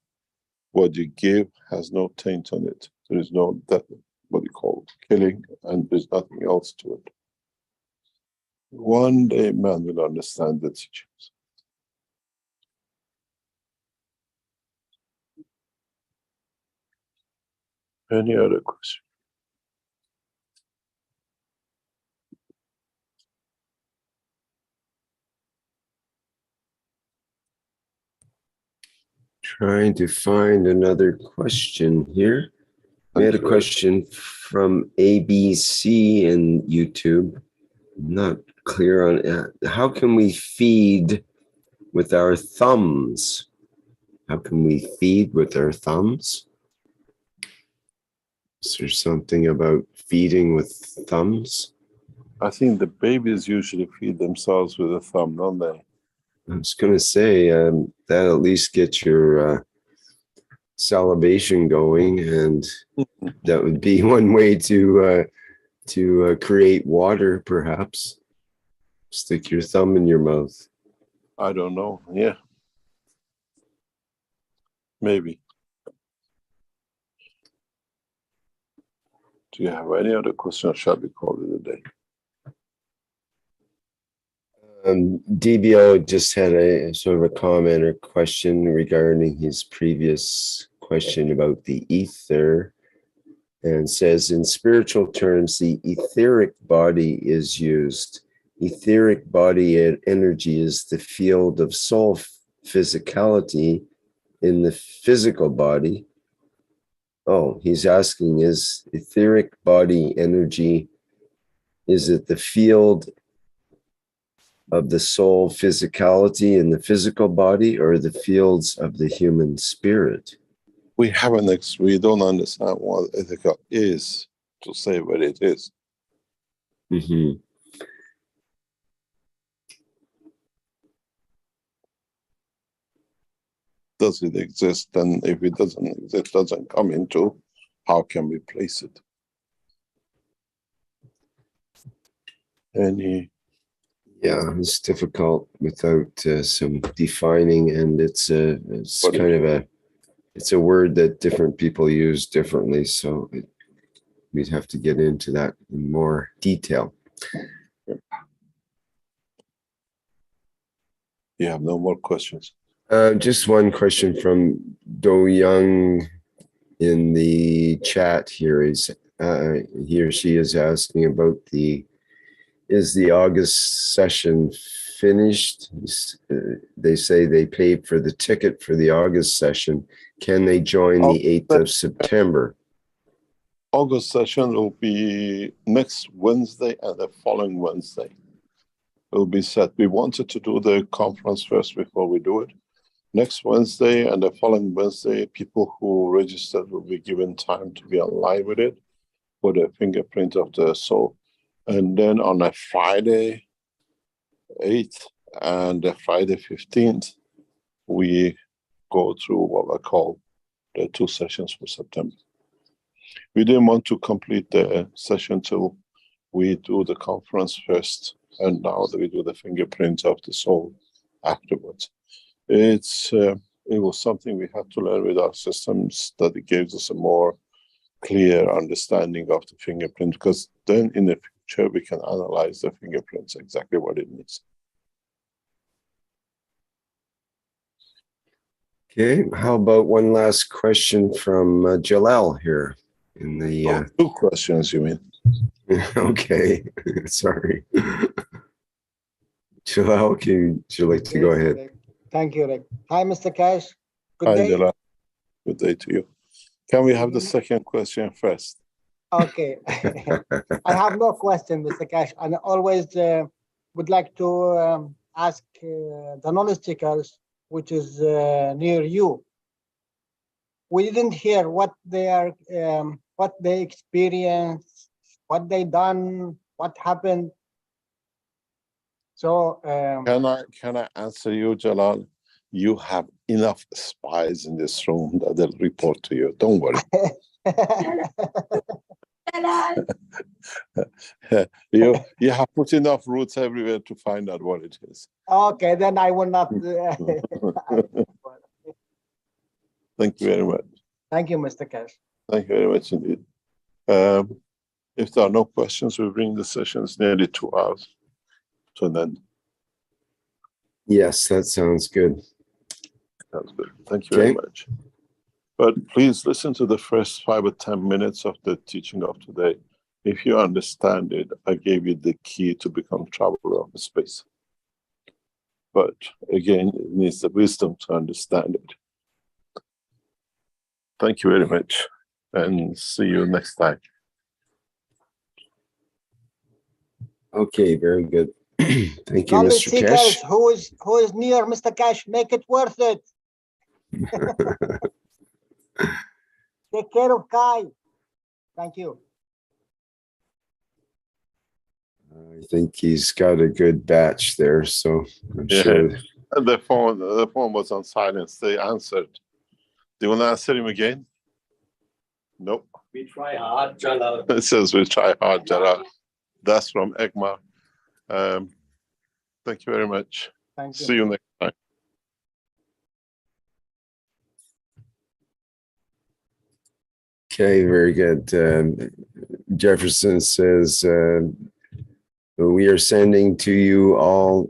Speaker 2: what you give has no taint on it. There is no, that, what you call killing, and there's nothing else to it. One day man will understand the teachings. Any other question?
Speaker 3: Trying to find another question here. We had a question from ABC in YouTube. Not clear on how can we feed with our thumbs? How can we feed with our thumbs? Is there something about feeding with thumbs?
Speaker 2: I think the babies usually feed themselves with a thumb, don't they?
Speaker 3: I was going to say that at least gets your salivation going, and that would be one way to create water, perhaps. Stick your thumb in your mouth.
Speaker 2: I don't know. Yeah. Maybe. Do you have any other questions? Shall we call it a day?
Speaker 3: DBO just had a sort of a comment or question regarding his previous question about the ether, and says, in spiritual terms, the etheric body is used. Etheric body energy is the field of soul physicality in the physical body. Oh, he's asking, is etheric body energy, is it the field of the soul physicality in the physical body, or the fields of the human spirit?
Speaker 2: We don't understand what ethical is to say what it is.
Speaker 3: Mm-hmm.
Speaker 2: Does it exist? And if it doesn't exist, doesn't come into, how can we place it?
Speaker 3: Yeah, it's difficult without some defining, and it's kind of it's a word that different people use differently, so we'd have to get into that in more detail.
Speaker 2: You have no more questions?
Speaker 3: Just one question from Do Young in the chat here. He or she is asking about is the August session finished? They say they paid for the ticket for the August session. Can they join the 8th of September?
Speaker 2: August session will be next Wednesday and the following Wednesday. It will be set. We wanted to do the conference first before we do it. Next Wednesday and the following Wednesday, people who registered will be given time to be alive with it for the fingerprint of the soul. And then on a Friday 8th and the Friday 15th, we go through what I call the 2 sessions for September. We didn't want to complete the session till we do the conference first, and now that we do the fingerprints of the soul afterwards. It was something we had to learn with our systems, that it gives us a more clear understanding of the fingerprint, because then in the future we can analyze the fingerprints exactly what it means.
Speaker 3: Okay, how about one last question from Jalal here in the
Speaker 2: 2 questions, you mean?
Speaker 3: Okay, sorry. Jalal, would you like to go ahead?
Speaker 12: Rick. Thank you, Rick. Hi, Mr. Keshe.
Speaker 2: Good day. Jalal. Good day to you. Can we have the second question first?
Speaker 12: Okay. I have no question, Mr. Keshe, and I always would like to ask the knowledge seekers, which is near you. We didn't hear what they experienced, what they done, what happened. So
Speaker 2: can I answer you, Jalal? You have enough spies in this room that they'll report to you. Don't worry. You have put enough roots everywhere to find out what it is.
Speaker 12: Okay, then I will not.
Speaker 2: Thank you very much.
Speaker 12: Thank you, Mr. Keshe.
Speaker 2: Thank you very much indeed. If there are no questions, we bring the sessions nearly 2 hours to an end.
Speaker 3: Yes, that sounds good.
Speaker 2: Sounds good. Thank you very much. But please listen to the first 5 or 10 minutes of the teaching of today. If you understand it, I gave you the key to become traveler of space. But again, it needs the wisdom to understand it. Thank you very much, and see you next time.
Speaker 3: Okay, very good. Thank you,
Speaker 12: Knowledge
Speaker 3: Mr. Keshe.
Speaker 12: seekers, who is near Mr. Keshe, make it worth it. Take care of Kai. Thank you.
Speaker 3: I think he's got a good batch there, so I'm sure.
Speaker 2: The phone was on silence. They answered. Do you want to answer him again? Nope.
Speaker 6: We try hard, Jalal.
Speaker 2: It says we try hard, Jalal. That's from EGMA. Thank you very much.
Speaker 12: Thank you.
Speaker 2: See you next time.
Speaker 3: Okay, very good. Jefferson says, we are sending to you all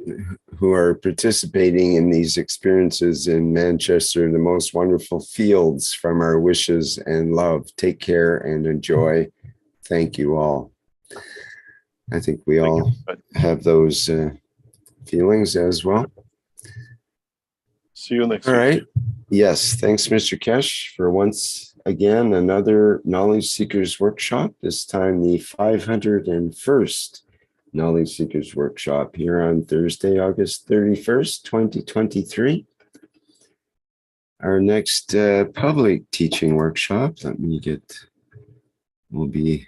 Speaker 3: who are participating in these experiences in Manchester the most wonderful fields from our wishes and love. Take care and enjoy. Thank you all. I think we all have those feelings as well.
Speaker 2: See you next
Speaker 3: week. All right.
Speaker 2: week.
Speaker 3: Yes. Thanks, Mr. Keshe, for once again another Knowledge Seekers Workshop, this time the 501st Knowledge Seekers Workshop here on Thursday, August 31st, 2023. Our next public teaching workshop, will be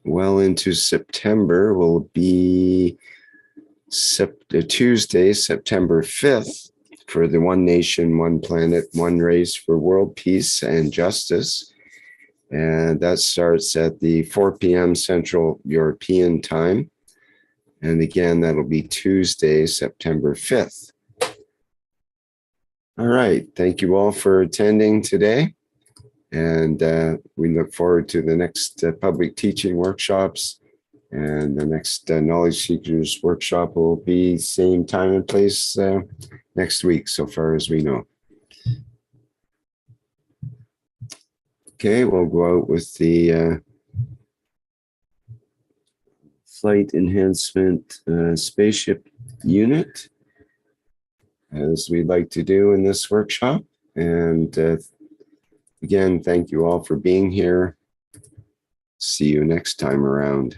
Speaker 3: well into September, will be Tuesday, September 5th, for the One Nation, One Planet, One Race for World Peace and Justice. And that starts at the 4 p.m. Central European Time. And again, that'll be Tuesday, September 5th. All right. Thank you all for attending today. And we look forward to the next public teaching workshops. And the next Knowledge Seekers Workshop will be same time and place next week, so far as we know. Okay, we'll go out with the Flight Enhancement Spaceship unit, as we'd like to do in this workshop. And again, thank you all for being here. See you next time around.